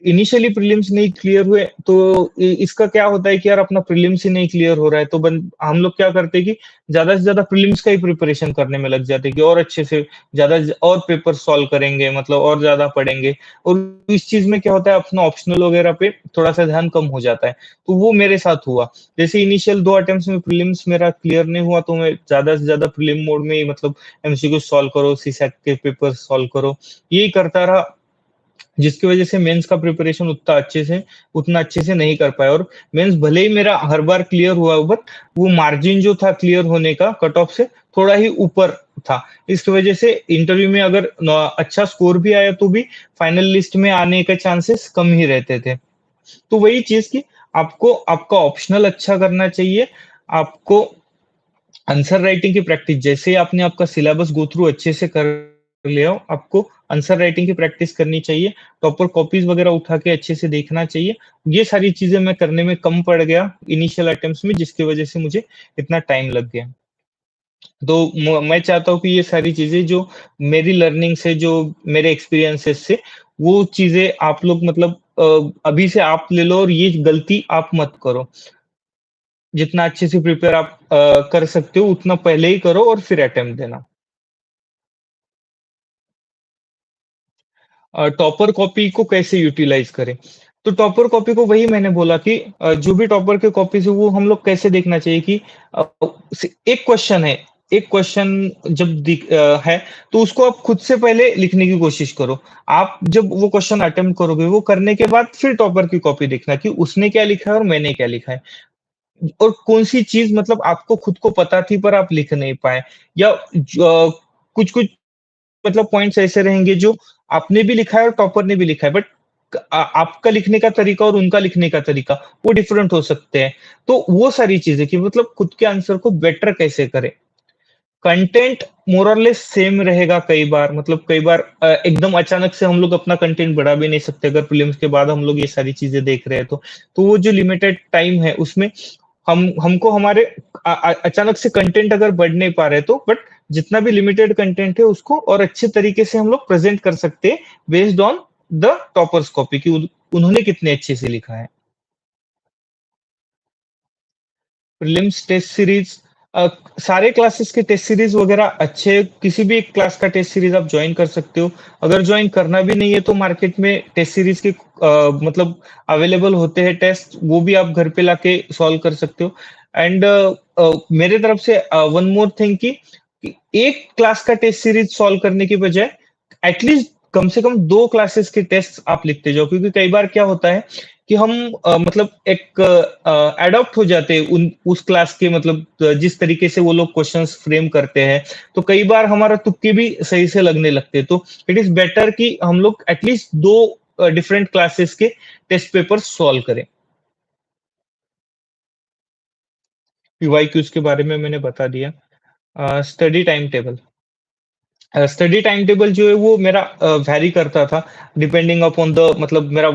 इनिशियली प्रीलिम्स नहीं क्लियर हुए तो इसका क्या होता है कि यार अपना प्रीलिम्स ही नहीं क्लियर हो रहा है, तो हम लोग क्या करते हैं कि ज्यादा से ज्यादा प्रीलिम्स का ही प्रिपरेशन करने में लग जाते हैं कि और अच्छे से ज्यादा और पेपर सॉल्व करेंगे, मतलब और ज्यादा पढ़ेंगे। और इस चीज में क्या होता है, अपना ऑप्शनल वगैरह पे थोड़ा सा ध्यान कम हो जाता है। तो वो मेरे साथ हुआ। जैसे इनिशियल 2 अटेम्प्ट में प्रीलिम्स मेरा क्लियर नहीं हुआ, तो मैं ज्यादा से ज्यादा प्रीलिम मोड में ही मतलब एमसीक्यू सॉल्व करो, सीसैट के पेपर सॉल्व करो, यही करता रहा, जिसकी वजह से मेंस का प्रिपरेशन उतना अच्छे से नहीं कर पाया। और मेंस भले ही मेरा हर बार क्लियर हुआ, बट वो मार्जिन जो था क्लियर होने का कट ऑफ से थोड़ा ही ऊपर था। इसकी वजह से इंटरव्यू में अगर अच्छा स्कोर भी आया तो भी फाइनल लिस्ट में आने के चांसेस कम ही रहते थे। तो वही चीज की आपको आपका ऑप्शनल अच्छा करना चाहिए। आपको आंसर राइटिंग की प्रैक्टिस, जैसे आपने आपका सिलेबस गो थ्रू अच्छे से कर लिया हो, आपको आंसर राइटिंग की प्रैक्टिस करनी चाहिए, प्रॉपर कॉपीज वगैरह उठा के अच्छे से देखना चाहिए। ये सारी चीजें मैं करने में कम पड़ गया इनिशियल अटेम्प्ट्स में, जिसकी वजह से मुझे इतना टाइम लग गया। तो मैं चाहता हूँ कि ये सारी चीजें जो मेरी लर्निंग से, जो मेरे एक्सपीरियंसेस से, वो चीजें आप लोग मतलब अभी से आप ले लो और ये गलती आप मत करो। जितना अच्छे से प्रिपेयर आप कर सकते हो उतना पहले ही करो और फिर अटेम्प्ट देना। टॉपर कॉपी को कैसे यूटिलाइज करें? तो टॉपर कॉपी को वही मैंने बोला कि जो भी टॉपर के कॉपी है वो हम लोग कैसे देखना चाहिए कि अ, एक क्वेश्चन है, एक क्वेश्चन जब है तो उसको आप खुद से पहले लिखने की कोशिश करो। आप जब वो क्वेश्चन अटेम्प्ट करोगे, वो करने के बाद फिर टॉपर की कॉपी देखना कि उसने क्या लिखा है और मैंने क्या लिखा है, और कौन सी चीज मतलब आपको खुद को पता थी पर आप लिख नहीं पाए, या कुछ कुछ मतलब पॉइंट्स ऐसे रहेंगे जो आपने भी लिखा है और टॉपर ने भी लिखा है, बट आपका लिखने का तरीका और उनका लिखने का तरीका वो डिफरेंट हो सकते हैं। तो वो सारी चीजें कि मतलब खुद के आंसर को बेटर कैसे करें। Content more or less same रहेगा कई बार, मतलब कई बार एकदम अचानक से हम लोग अपना कंटेंट बढ़ा भी नहीं सकते अगर प्रीलिम्स के बाद हम लोग ये सारी चीजें देख रहे हैं तो वो जो लिमिटेड टाइम है उसमें हमको हमारे अचानक से कंटेंट अगर बढ़ नहीं पा रहे तो, बट जितना भी लिमिटेड कंटेंट है उसको और अच्छे तरीके से हम लोग प्रेजेंट कर सकते हैं based on the toppers copy कि उन्होंने कितने अच्छे से लिखा है। प्रीलिम्स टेस्ट सीरीज, सारे क्लासेस के टेस्ट सीरीज वगैरह अच्छे, किसी भी एक क्लास का टेस्ट सीरीज आप ज्वाइन कर सकते हो। अगर ज्वाइन करना भी नहीं है तो मार्केट में टेस्ट सीरीज के मतलब अवेलेबल होते हैं टेस्ट, वो भी आप घर पे लाके सॉल्व कर सकते हो। एंड मेरे तरफ से वन मोर थिंग की कि एक क्लास का टेस्ट सीरीज सॉल्व करने की बजाय एटलीस्ट कम से कम 2 क्लासेस के टेस्ट आप लिखते जाओ, क्योंकि कई बार क्या होता है कि हम मतलब एक एडॉप्ट हो जाते हैं उन उस क्लास के, मतलब जिस तरीके से वो लोग क्वेश्चंस फ्रेम करते हैं, तो कई बार हमारा तुक्के भी सही से लगने लगते हैं। तो इट इज़ बेटर कि हम लोग एटलीस्ट 2 डिफरेंट क्लासेस के टेस्ट पेपर सॉल्व करें। पीवाईक्यूज़ के बारे में मैंने बता दिया। Study time table. Study time table जो है वो मेरा वैरी करता था डिपेंडिंग अपॉन द, मतलब मेरा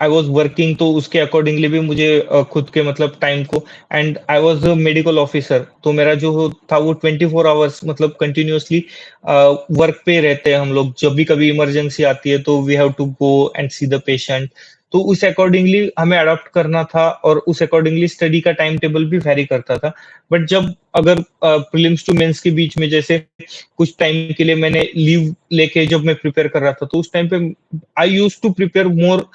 आई वाज वर्किंग, तो उसके अकॉर्डिंगली भी मुझे खुद के मतलब टाइम को, and I was a medical officer, तो मेरा जो था वो 24 आवर्स मतलब कंटिन्यूअसली वर्क पे रहते हैं हम लोग। जब भी कभी इमरजेंसी आती है तो we have to go and see the patient, तो उस अकॉर्डिंगली हमें अडॉप्ट करना था और उस अकॉर्डिंगली स्टडी का टाइम टेबल भी वैरी करता था। बट जब अगर प्रीलिम्स टू मेंस के बीच में जैसे कुछ टाइम के लिए मैंने लीव लेके जब मैं प्रिपेयर कर रहा था, तो उस टाइम पे I used to prepare more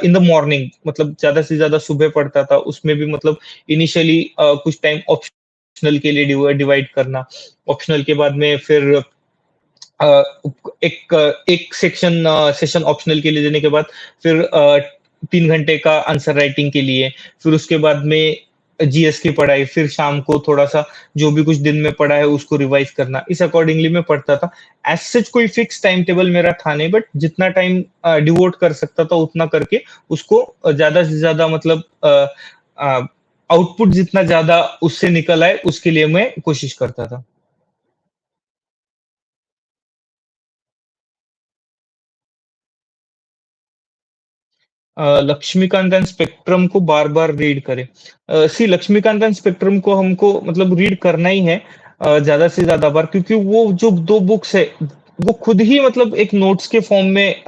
in the morning, मतलब ज्यादा से ज्यादा सुबह पढ़ता था। उसमें भी मतलब इनिशियली कुछ टाइम ऑप्शनल के लिए डिवाइड करना, ऑप्शनल के बाद में फिर एक सेशन ऑप्शनल के लिए देने के बाद फिर 3 घंटे का आंसर राइटिंग के लिए, फिर उसके बाद में जीएस की पढ़ाई, फिर शाम को थोड़ा सा जो भी कुछ दिन में पढ़ा है उसको रिवाइज करना, इस अकॉर्डिंगली मैं पढ़ता था। एज सच कोई फिक्स टाइम टेबल मेरा था नहीं, बट जितना टाइम डिवोट कर सकता था उतना करके उसको ज्यादा से ज्यादा मतलब आउटपुट जितना ज्यादा उससे निकल आए उसके लिए मैं कोशिश करता था। लक्ष्मीकांत एंड स्पेक्ट्रम को बार-बार रीड करें। सी लक्ष्मीकांत एंड स्पेक्ट्रम को हमको मतलब रीड करना ही है ज़्यादा से ज़्यादा बार, क्योंकि वो जो 2 बुक्स है, वो खुद ही मतलब एक नोट्स के फॉर्म में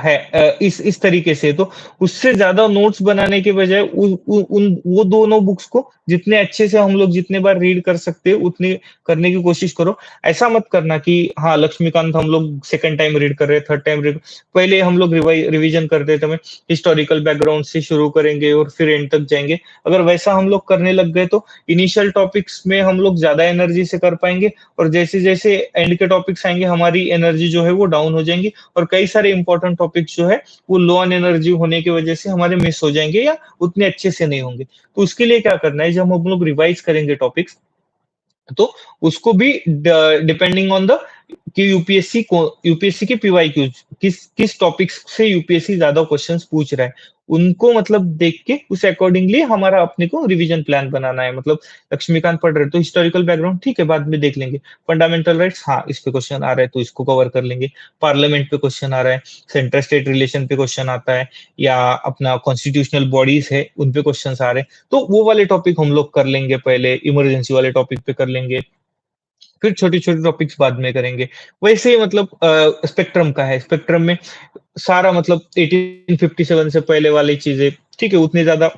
है, इस तरीके से। तो उससे ज़्यादा नोट्स बनाने के बजाय उ उ उन वो दोनों बुक्स को जितने अच्छे से हम लोग जितने बार रीड कर सकते हैं, उतने करने की कोशिश करो। ऐसा मत करना कि हाँ, लक्ष्मीकांत हम लोग सेकंड टाइम रीड कर रहे हैं, थर्ड टाइम रीड, पहले हम लोग रिवीजन करते थे, हिस्टोरिकल बैकग्राउंड से शुरू करेंगे और फिर एंड तक जाएँगे। अगर वैसा हम लोग करने लग गए तो इनिशियल टॉपिक्स में हम लोग ज़्यादा एनर्जी से कर पाएँगे, और जैसे-जैसे एंड के टॉपिक्स आएँगे हमारी एनर्जी जो है वो डाउन हो जाएँगी, और कई सारे इंपॉर्टेंट टॉपिक्स जो है वो लो ऑन एनर्जी होने की वजह से हमारे मिस हो जाएँगे या उतने अच्छे से नहीं होंगे। तो उसके लिए क्या करना है, जब हम लोग रिवाइज़ करेंगे टॉपिक्स, तो उसको भी डिपेंडिंग ऑन द कि यूपीएससी के पीवाईक्यूज किस टॉपिक से यूपीएससी ज्यादा क्वेश्चंस पूछ रहा है, उनको मतलब देख के उस अकॉर्डिंगली हमारा अपने को रिवीजन प्लान बनाना है। मतलब लक्ष्मीकांत पढ़ रहे तो हिस्टोरिकल बैकग्राउंड ठीक है, बाद में देख लेंगे। फंडामेंटल राइट्स, हाँ इस पे क्वेश्चन आ रहा है तो इसको कवर कर लेंगे। पार्लियामेंट पे क्वेश्चन आ रहा है, सेंट्रल स्टेट रिलेशन पे क्वेश्चन आता है, या अपना कॉन्स्टिट्यूशनल बॉडीज है उन पे क्वेश्चन आ रहे हैं, तो वो वाले टॉपिक हम लोग कर लेंगे पहले, इमरजेंसी वाले टॉपिक पे कर लेंगे, फिर छोटे-छोटे टॉपिक्स बाद में करेंगे। वैसे ही मतलब स्पेक्ट्रम का है, स्पेक्ट्रम में सारा मतलब 1857 से पहले वाली चीज़ें, ठीक है, उतनी ज़्यादा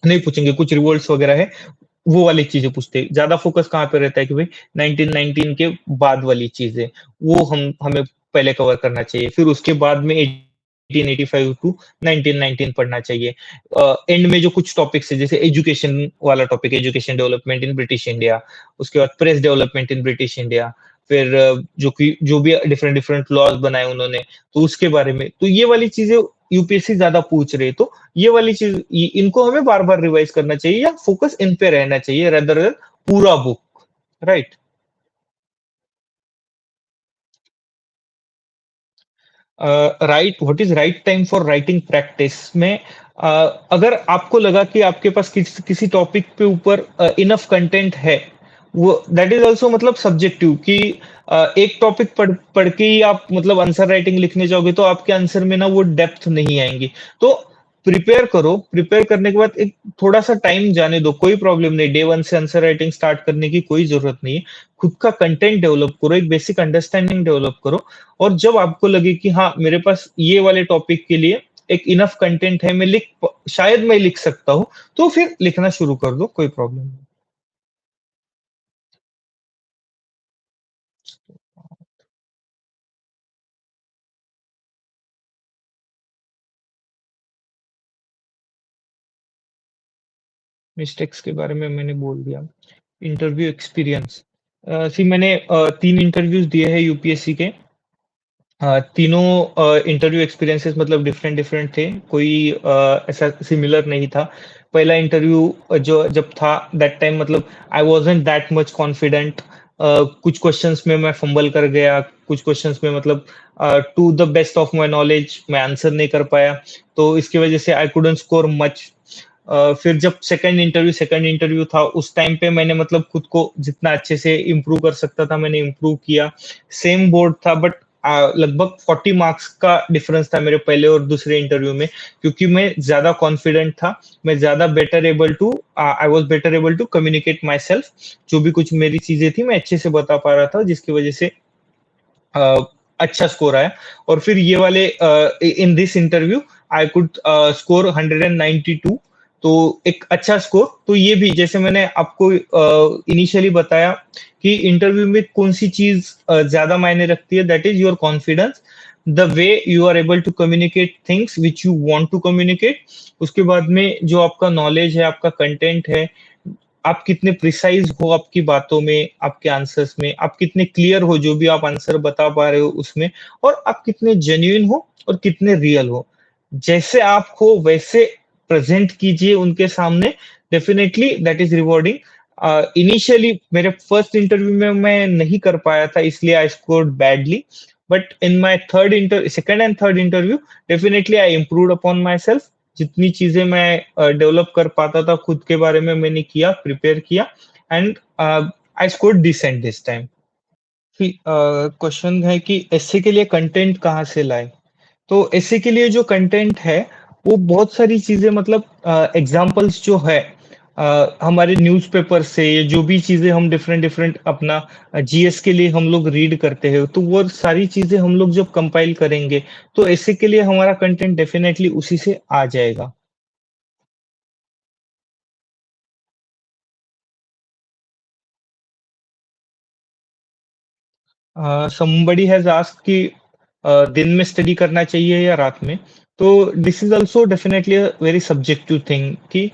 नहीं पूछेंगे, कुछ रिवोल्ट्स वगैरह है, वो वाली चीज़ें पूछते हैं। ज़्यादा फोकस कहाँ पे रहता है कि भई 1919 के बाद वाली चीज़ें, वो हमें पहले कवर करना चाहिए। फिर उसके बाद में 1885 टू 1919 पढ़ना चाहिए। एंड में जो कुछ टॉपिक्स है, जैसे एजुकेशन वाला topic, education development in British India, उसके बाद press development in British India, फिर जो भी डिफरेंट डिफरेंट लॉज बनाए उन्होंने, तो उसके बारे में। तो ये वाली चीज़ें यूपीएससी ज़्यादा पूछ रही है, तो ये वाली चीज़ इनको हमें बार-बार रिवाइज़ करना चाहिए या फोकस इन पे रहना चाहिए रादर देन पूरा book, right? Right, what is right time for writing practice में, अ, अगर आपको लगा कि आपके पास किसी टॉपिक पे ऊपर इनफ कंटेंट है, वो दैट इज आल्सो मतलब सब्जेक्टिव कि एक टॉपिक पढ़ के ही आप मतलब आंसर राइटिंग लिखने जाओगे तो आपके आंसर में ना वो डेप्थ नहीं आएंगी। तो प्रिपेयर करो, प्रिपेयर करने के बाद एक थोड़ा सा टाइम जाने दो, कोई प्रॉब्लम नहीं, डे वन से आंसर राइटिंग स्टार्ट करने की कोई जरूरत नहीं है। खुद का कंटेंट डेवलप करो, एक बेसिक अंडरस्टैंडिंग डेवलप करो, और जब आपको लगे कि हाँ मेरे पास ये वाले टॉपिक के लिए एक इनफ कंटेंट है, शायद मैं लिख सकता हूँ, तो फिर लिखना शुरू कर दो, कोई प्रॉब्लम नहीं। मिस्टेक्स के बारे में मैंने बोल दिया। इंटरव्यू एक्सपीरियंस, सी मैंने 3 इंटरव्यूज़ दिए हैं यूपीएससी के। तीनों इंटरव्यू एक्सपीरियंसेस मतलब डिफरेंट डिफरेंट थे। कोई ऐसा सिमिलर नहीं था। पहला इंटरव्यू जो जब था दैट टाइम मतलब I wasn't that much confident. कुछ क्वेश्चंस में मैं फंबल कर गया, कुछ क्वेश्चंस में मतलब to the best of my knowledge मैं आंसर नहीं कर पाया, तो इसकी वजह से आई कुडन्ट स्कोर मच। फिर जब सेकंड इंटरव्यू था, उस टाइम पे मैंने मतलब खुद को जितना अच्छे से इम्प्रूव कर सकता था, मैंने इम्प्रूव किया। सेम बोर्ड था बट लगभग 40 मार्क्स का डिफरेंस था मेरे पहले और दूसरे इंटरव्यू में, क्योंकि मैं ज़्यादा कॉन्फिडेंट था, मैं ज़्यादा better able to I was better able to communicate myself. जो भी कुछ मेरी चीज़ें थी, मैं अच्छे से बता पा रहा था, जिसकी वजह से अ, अच्छा स्कोर आया। और फिर ये वाले in this interview I could score 192, तो एक अच्छा स्कोर। तो ये भी जैसे मैंने आपको इनिशियली बताया कि इंटरव्यू में कौन सी चीज ज्यादा मायने रखती है, that is your confidence, the way you are able to communicate things which you want to communicate. उसके बाद में जो आपका नॉलेज है, आपका कंटेंट है, आप कितने प्रिसाइज हो आपकी बातों में, आपके आंसर्स में, आप कितने क्लियर हो जो भी आप आंसर बता पा रहे हो उसमें, और आप कितने जेन्युइन हो और कितने रियल हो। जैसे आप हो वैसे प्रेजेंट कीजिए उनके सामने, definitely that is rewarding. Initially मेरे फर्स्ट इंटरव्यू में मैं नहीं कर पाया था, इसलिए I scored badly, but in my second and third interview definitely I improved upon my self. जितनी चीजें मैं डेवलप कर पाता था खुद के बारे में, मैंने किया, प्रिपेयर किया, and I scored decent this time. Question है कि एसए के लिए कंटेंट कहाँ से लाए। तो एसए के लिए जो कंटेंट है, वो बहुत सारी चीजें मतलब एग्जांपल्स जो है हमारे न्यूज़पेपर से, ये जो भी चीजें हम डिफरेंट डिफरेंट अपना जीएस के लिए हम लोग रीड करते हैं, तो वो सारी चीजें हम लोग जब कंपाइल करेंगे, तो एसए के लिए हमारा कंटेंट डेफिनेटली उसी से आ जाएगा। somebody has asked कि दिन में स्टडी करना चाहिए या रात में। तो this is also definitely a very subjective thing कि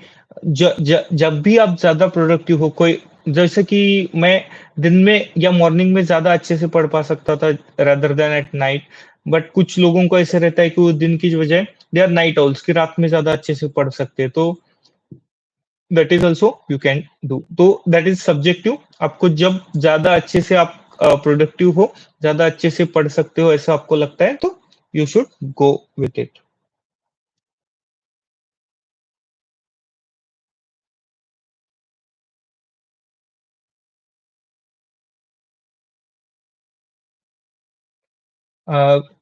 जब भी आप ज्यादा प्रोडक्टिव हो, कोई जैसे कि मैं दिन में या मॉर्निंग में ज्यादा अच्छे से पढ़ पा सकता था rather than at night, but कुछ लोगों को ऐसे रहता है कि वो दिन की बजाय दे आर नाइट आउल्स, की रात में ज्यादा अच्छे से पढ़ सकते हैं। तो that is also you can do, तो दैट इज सब्जेक्टिव। आपको जब ज्यादा अच्छे से आप प्रोडक्टिव हो, ज्यादा अच्छे से पढ़ सकते हो, ऐसा आपको लगता है, तो you should go with it.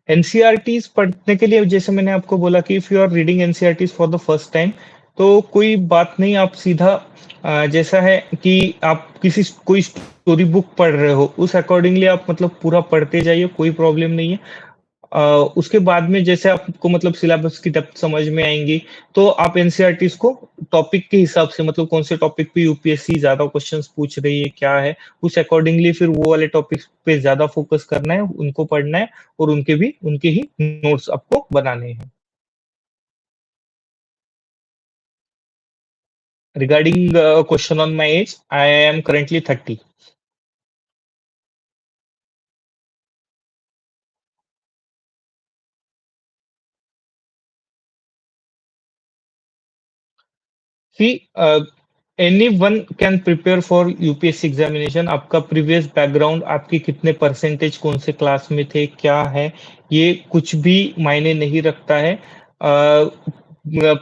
NCERTs पढ़ने के लिए जैसे मैंने आपको बोला कि if you are reading NCERTs for the first time, तो कोई बात नहीं, आप सीधा जैसा है कि आप किसी कोई स्टोरी बुक पढ़ रहे हो, उस अकॉर्डिंगली आप मतलब पूरा पढ़ते जाइए, कोई प्रॉब्लम नहीं है। अ, उसके बाद में जैसे आपको मतलब सिलेबस की डेप्थ समझ में आएंगी, तो आप एनसीईआरटीज को टॉपिक के हिसाब से, मतलब कौन से टॉपिक पे यूपीएससी ज्यादा क्वेश्चंस पूछ रही है, क्या है, उस अकॉर्डिंगली फिर वो वाले टॉपिक्स पे ज्यादा फोकस करना है, उनको पढ़ना है, और उनके ही नोट्स आपको बनाने हैं। Regarding question on my age, I am currently 30। See, anyone can prepare for UPSC examination. आपका प्रीवियस बैकग्राउंड, आपके कितने परसेंटेज कौन से क्लास में थे, क्या है, ये कुछ भी मायने नहीं रखता है,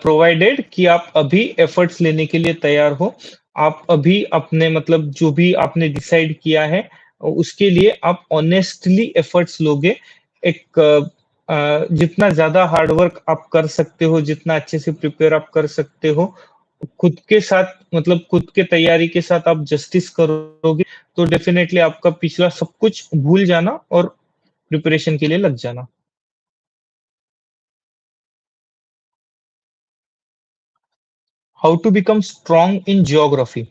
प्रोवाइडेड कि आप अभी एफर्ट्स लेने के लिए तैयार हो। आप अभी अपने मतलब जो भी आपने डिसाइड किया है, उसके लिए आप ऑनेस्टली एफर्ट्स लोगे। एक जितना ज्यादा हार्डवर्क आप कर सकते हो, जितना अच्छे से प्रिपेयर आप कर सकते हो, खुद के साथ मतलब खुद के तैयारी के साथ आप जस्टिस करोगे, तो डेफिनेटली आपका पिछला सब कुछ भूल जाना और प्रिपरेशन के लिए लग जाना। How to become strong in geography.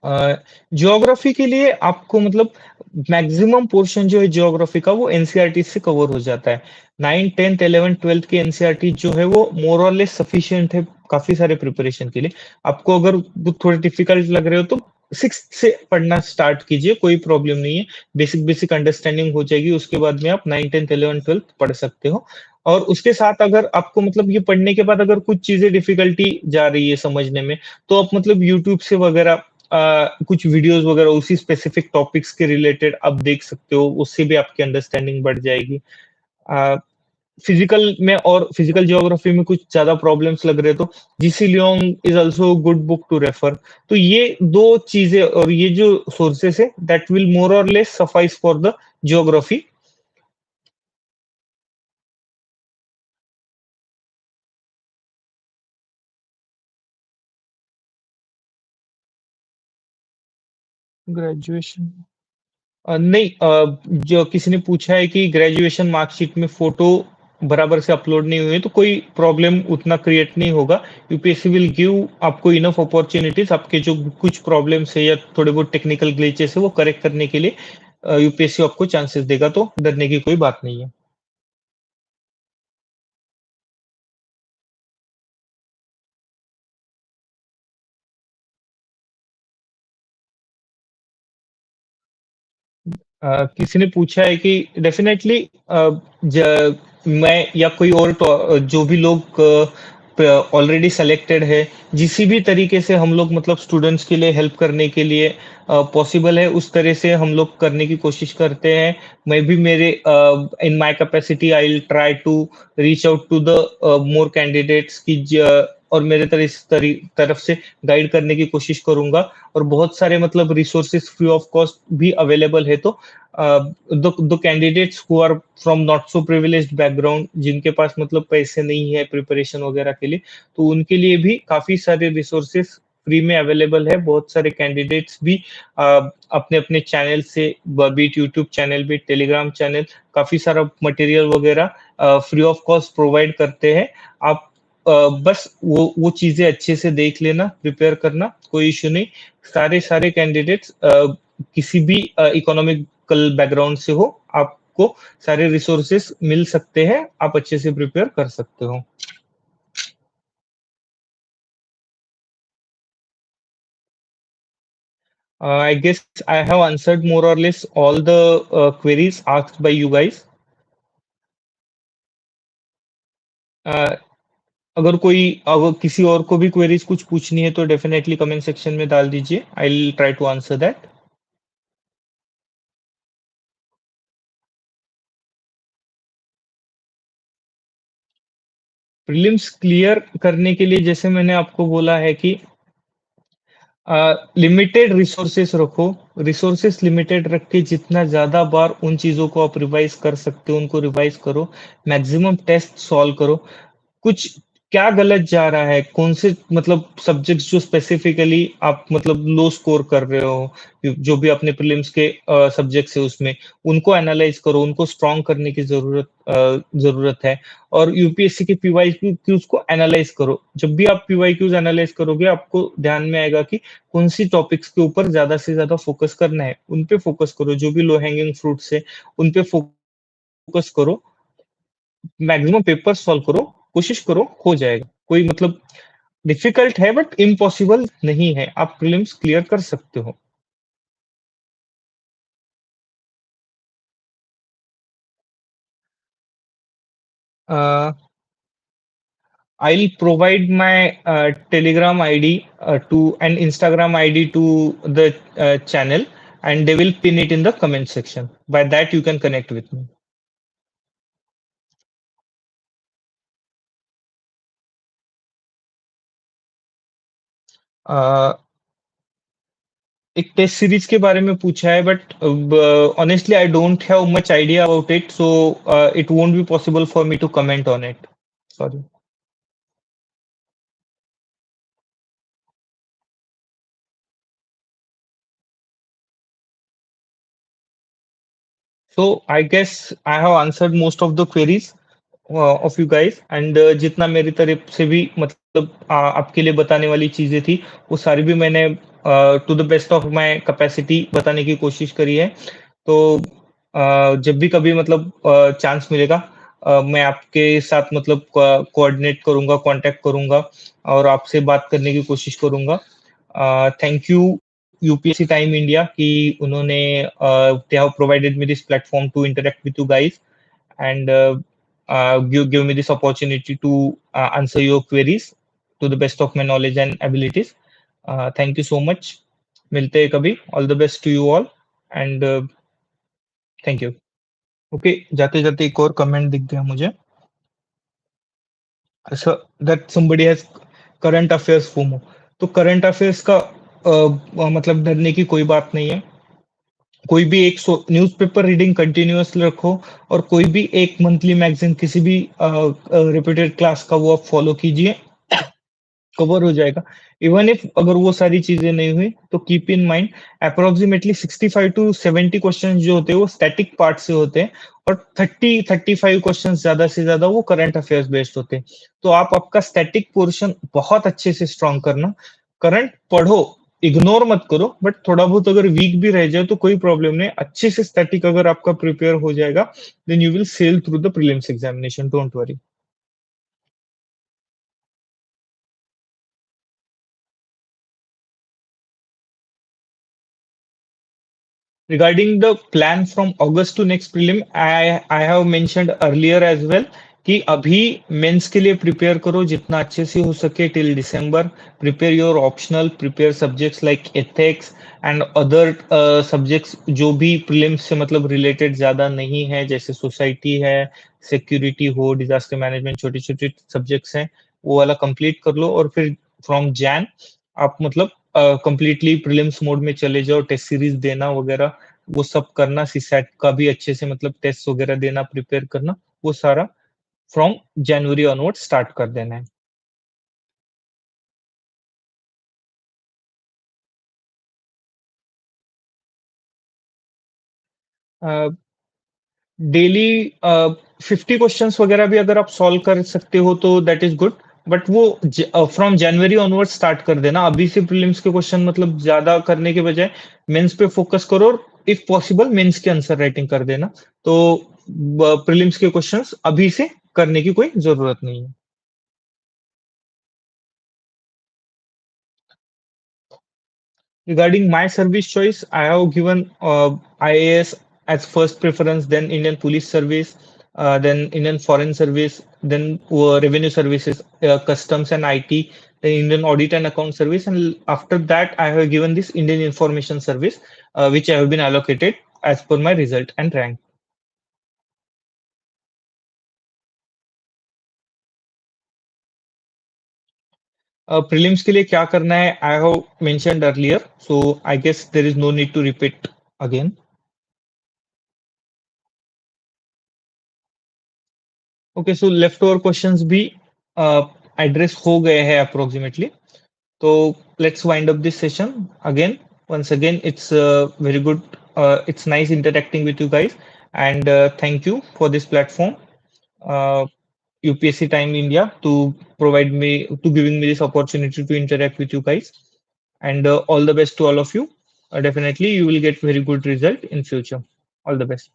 Geography के लिए आपको मतलब मैक्सिमम पोर्शन जो है ज्योग्राफी का, वो एनसीईआरटी से कवर हो जाता है। 9, 10, 11, 12 के एनसीईआरटी जो है वो मोर और लेस सफिशिएंट है काफी सारे प्रिपरेशन के लिए। आपको अगर वो थोड़े डिफिकल्ट लग रहे हो, तो 6th से पढ़ना स्टार्ट कीजिए, कोई प्रॉब्लम नहीं है। बेसिक अंडरस्टैंडिंग हो जाएगी, उसके बाद में आप 9, 10th, 11th, 12th पढ़ सकते हो। और उसके साथ अगर आपको मतलब ये पढ़ने के बाद अगर कुछ चीज़ें डिफ़िकल्टी जा रही है समझने में, तो आप मतलब यूट्यूब से वगैरह कुछ वीडियोज़ वगैरह उसी स्पेसिफिक टॉपिक्स के रिलेटेड आप देख सकते हो, उससे भी आपकी अंडरस्टैंडिंग बढ़ जाएगी। अ, फिजिकल ज्योग्राफी में कुछ ज़्यादा प्रॉब्लम्स लग रहे तो GC Leong is also good book to refer. तो ये 2 चीज़ें और ये जो सोर्सेस है that will more or less suffice for the geography. Graduation नहीं, जो किसी ने पूछा है कि ग्रेजुएशन मार्कशीट में फ़ोटो बराबर से अपलोड नहीं हुए हैं, तो कोई प्रॉब्लम उतना क्रिएट नहीं होगा। यूपीएससी विल गिव आपको इनफ अपॉर्च्युनिटीज़ आपके जो कुछ प्रॉब्लम्स है या थोड़े बहुत टेक्निकल ग्लिचेस है, वो करेक्ट करने के लिए यूपीएससी आपको चांसेस देगा, तो डरने की कोई बात नहीं है। किसी ने पूछा है कि डेफिनेटली मैं या कोई और जो भी लोग ऑलरेडी सेलेक्टेड है, जिसी भी तरीके से हम लोग मतलब स्टूडेंट्स के लिए हेल्प करने के लिए पॉसिबल है उस तरह से हम लोग करने की कोशिश करते हैं। मैं भी मेरे in my capacity I will try to reach out to the more candidates की और मेरे तरफ से गाइड करने की कोशिश करूंगा। और बहुत सारे मतलब रिसोर्सेज फ्री ऑफ कॉस्ट भी अवेलेबल है, तो the candidates who are from not so privileged background, जिनके पास मतलब पैसे नहीं है प्रिपरेशन वगैरह के लिए, तो उनके लिए भी काफी सारे रिसोर्सेज फ्री में अवेलेबल है। बहुत सारे कैंडिडेट्स भी अपने अपने चैनल से, be it YouTube channel, be it Telegram channel, काफी सारा मटेरियल वगैरह फ्री ऑफ कॉस्ट प्रोवाइड करते हैं। आप बस वो चीजें अच्छे से देख लेना, प्रिपेयर करना, कोई इश्यू नहीं। सारे कैंडिडेट्स किसी भी इकोनॉमिकल बैकग्राउंड से हो, आपको सारे रिसोर्सेस मिल सकते हैं, आप अच्छे से प्रिपेयर कर सकते हो। I guess I have answered more or less all the queries asked by you guys. Uh, अगर किसी और को भी क्वेरीज कुछ पूछनी है तो डेफिनेटली कमेंट सेक्शन में डाल दीजिए, I will try to answer that. Prelims clear करने के लिए जैसे मैंने आपको बोला है कि लिमिटेड रिसोर्सेस रखो, रिसोर्सेस लिमिटेड रख के जितना ज्यादा बार उन चीजों को आप रिवाइज कर सकते हो उनको रिवाइज करो, मैक्सिमम टेस्ट सॉल्व करो। कुछ क्या गलत जा रहा है, कौन से मतलब सब्जेक्ट्स जो स्पेसिफिकली आप मतलब लो स्कोर कर रहे हो, जो भी अपने प्रीलिम्स के सब्जेक्ट्स है उसमें, उनको एनालाइज करो, उनको स्ट्रॉन्ग करने की जरूरत है। और यूपीएससी के पीवाई क्यूज को एनालाइज करो। जब भी आप पीवाई क्यूज एनालाइज करोगे, आपको ध्यान में आएगा कि कौन सी टॉपिक्स के ऊपर ज्यादा से ज्यादा फोकस करना है, उन पे फोकस करो। जो भी लो हैंगिंग फ्रूट्स है उन पे फोकस करो, मैक्सिमम पेपर सॉल्व करो, कोशिश करो, हो जाएगा। कोई मतलब डिफिकल्ट है बट इम्पॉसिबल नहीं है, आप प्रीलिम्स क्लियर कर सकते हो। I'll provide my Telegram ID to and Instagram ID to the channel, and they will pin it in the comment section. By that, you can connect with me. Uh, एक test series के बारे में पूछा है but honestly I don't have much idea about it, so it won't be possible for me to comment on it, sorry. So I guess I have answered most of the queries of you guys, and जितना मेरी तरफ से भी मतलब आपके लिए बताने वाली चीजें थी, वो सारी भी मैंने to the best of my capacity बताने की कोशिश करी है। तो जब भी कभी मतलब चांस मिलेगा, मैं आपके साथ मतलब कोऑर्डिनेट करूंगा, कांटेक्ट करूंगा और आपसे बात करने की कोशिश करूंगा। Thank you UPSC Time India कि उन्होंने they have provided me this platform to interact with you guys and give me this opportunity to answer your queries to the best of my knowledge and abilities. Thank you so much. मिलते हैं कभी. All the best to you all and thank you. Okay, जाते जाते एक और comment दिख गया मुझे. That somebody has current affairs FOMO. तो करंट अफेयर्स का मतलब डरने की कोई बात नहीं है. कोई भी एक न्यूज़पेपर रीडिंग कंटिन्यूअस रखो और कोई भी एक मंथली मैगजीन किसी भी रिपीटेड क्लास का वो आप फॉलो कीजिए, कवर हो जाएगा. इवन इफ अगर वो सारी चीजें नहीं हुई तो keep in mind approximately 65 to 70 questions जो होते हैं वो स्टैटिक पार्ट से होते हैं और 30-35 क्वेश्चंस ज्यादा से ज्यादा वो करंट अफेयर्स बेस्ड होते हैं. तो आप आपका स्टैटिक पोर्शन बहुत अच्छे से स्ट्रॉन्ग करना. करंट पढ़ो, इग्नोर मत करो, बट थोड़ा बहुत अगर वीक भी रह जाए तो कोई प्रॉब्लम नहीं. अच्छे से स्टैटिक अगर आपका प्रिपेयर हो जाएगा then you will sail through the prelims examination. Don't worry. Regarding the plan from August to next prelim, I have mentioned earlier as well कि अभी मेंस के लिए प्रिपेयर करो जितना अच्छे से हो सके till December. Prepare your optional, prepare subjects like ethics and other subjects जो भी प्रीलिम्स से मतलब रिलेटेड ज्यादा नहीं है, जैसे सोसाइटी है, सिक्योरिटी हो, डिजास्टर मैनेजमेंट, छोटे छोटे सब्जेक्ट्स हैं, वो वाला कंप्लीट कर लो. और फिर फ्रॉम जैन आप मतलब कंप्लीटली प्रीलिम्स मोड में चले जाओ. टेस्ट सीरीज देना वगैरह वो सब करना, सीसैट का भी अच्छे से मतलब टेस्ट वगैरह देना, प्रिपेयर करना, वो सारा फ्रॉम जनवरी ऑनवर्ड स्टार्ट कर देना है. डेली 50 क्वेश्चंस वगैरह भी अगर आप सॉल्व कर सकते हो तो दैट इज गुड. बट वो फ्रॉम जनवरी ऑनवर्ड स्टार्ट कर देना. अभी से प्रीलिम्स के क्वेश्चन मतलब ज्यादा करने के बजाय मेंस पे फोकस करो और इफ पॉसिबल मेंस के आंसर राइटिंग कर देना. तो प्रीलिम्स के क्वेश्चंस अभी से करने की कोई जरूरत नहीं है. Regarding my service choice, I have given IAS as first preference, then Indian Police Service, then Indian Foreign Service, then Revenue Services, Customs and IT, then Indian Audit and Account Service, and after that, I have given this Indian Information Service, which I have been allocated as per my result and rank. Prelims के लिए क्या करना है, I have mentioned earlier, so I guess there is no need to repeat again. Okay, so left over questions भी address हो गए हैं approximately. तो let's wind up this session again. once again it's very good, it's nice interacting with you guys and thank you for this platform, uh, UPSC Time India, to provide me, to giving me this opportunity to interact with you guys, and all the best to all of you. Definitely you will get very good result in future. All the best.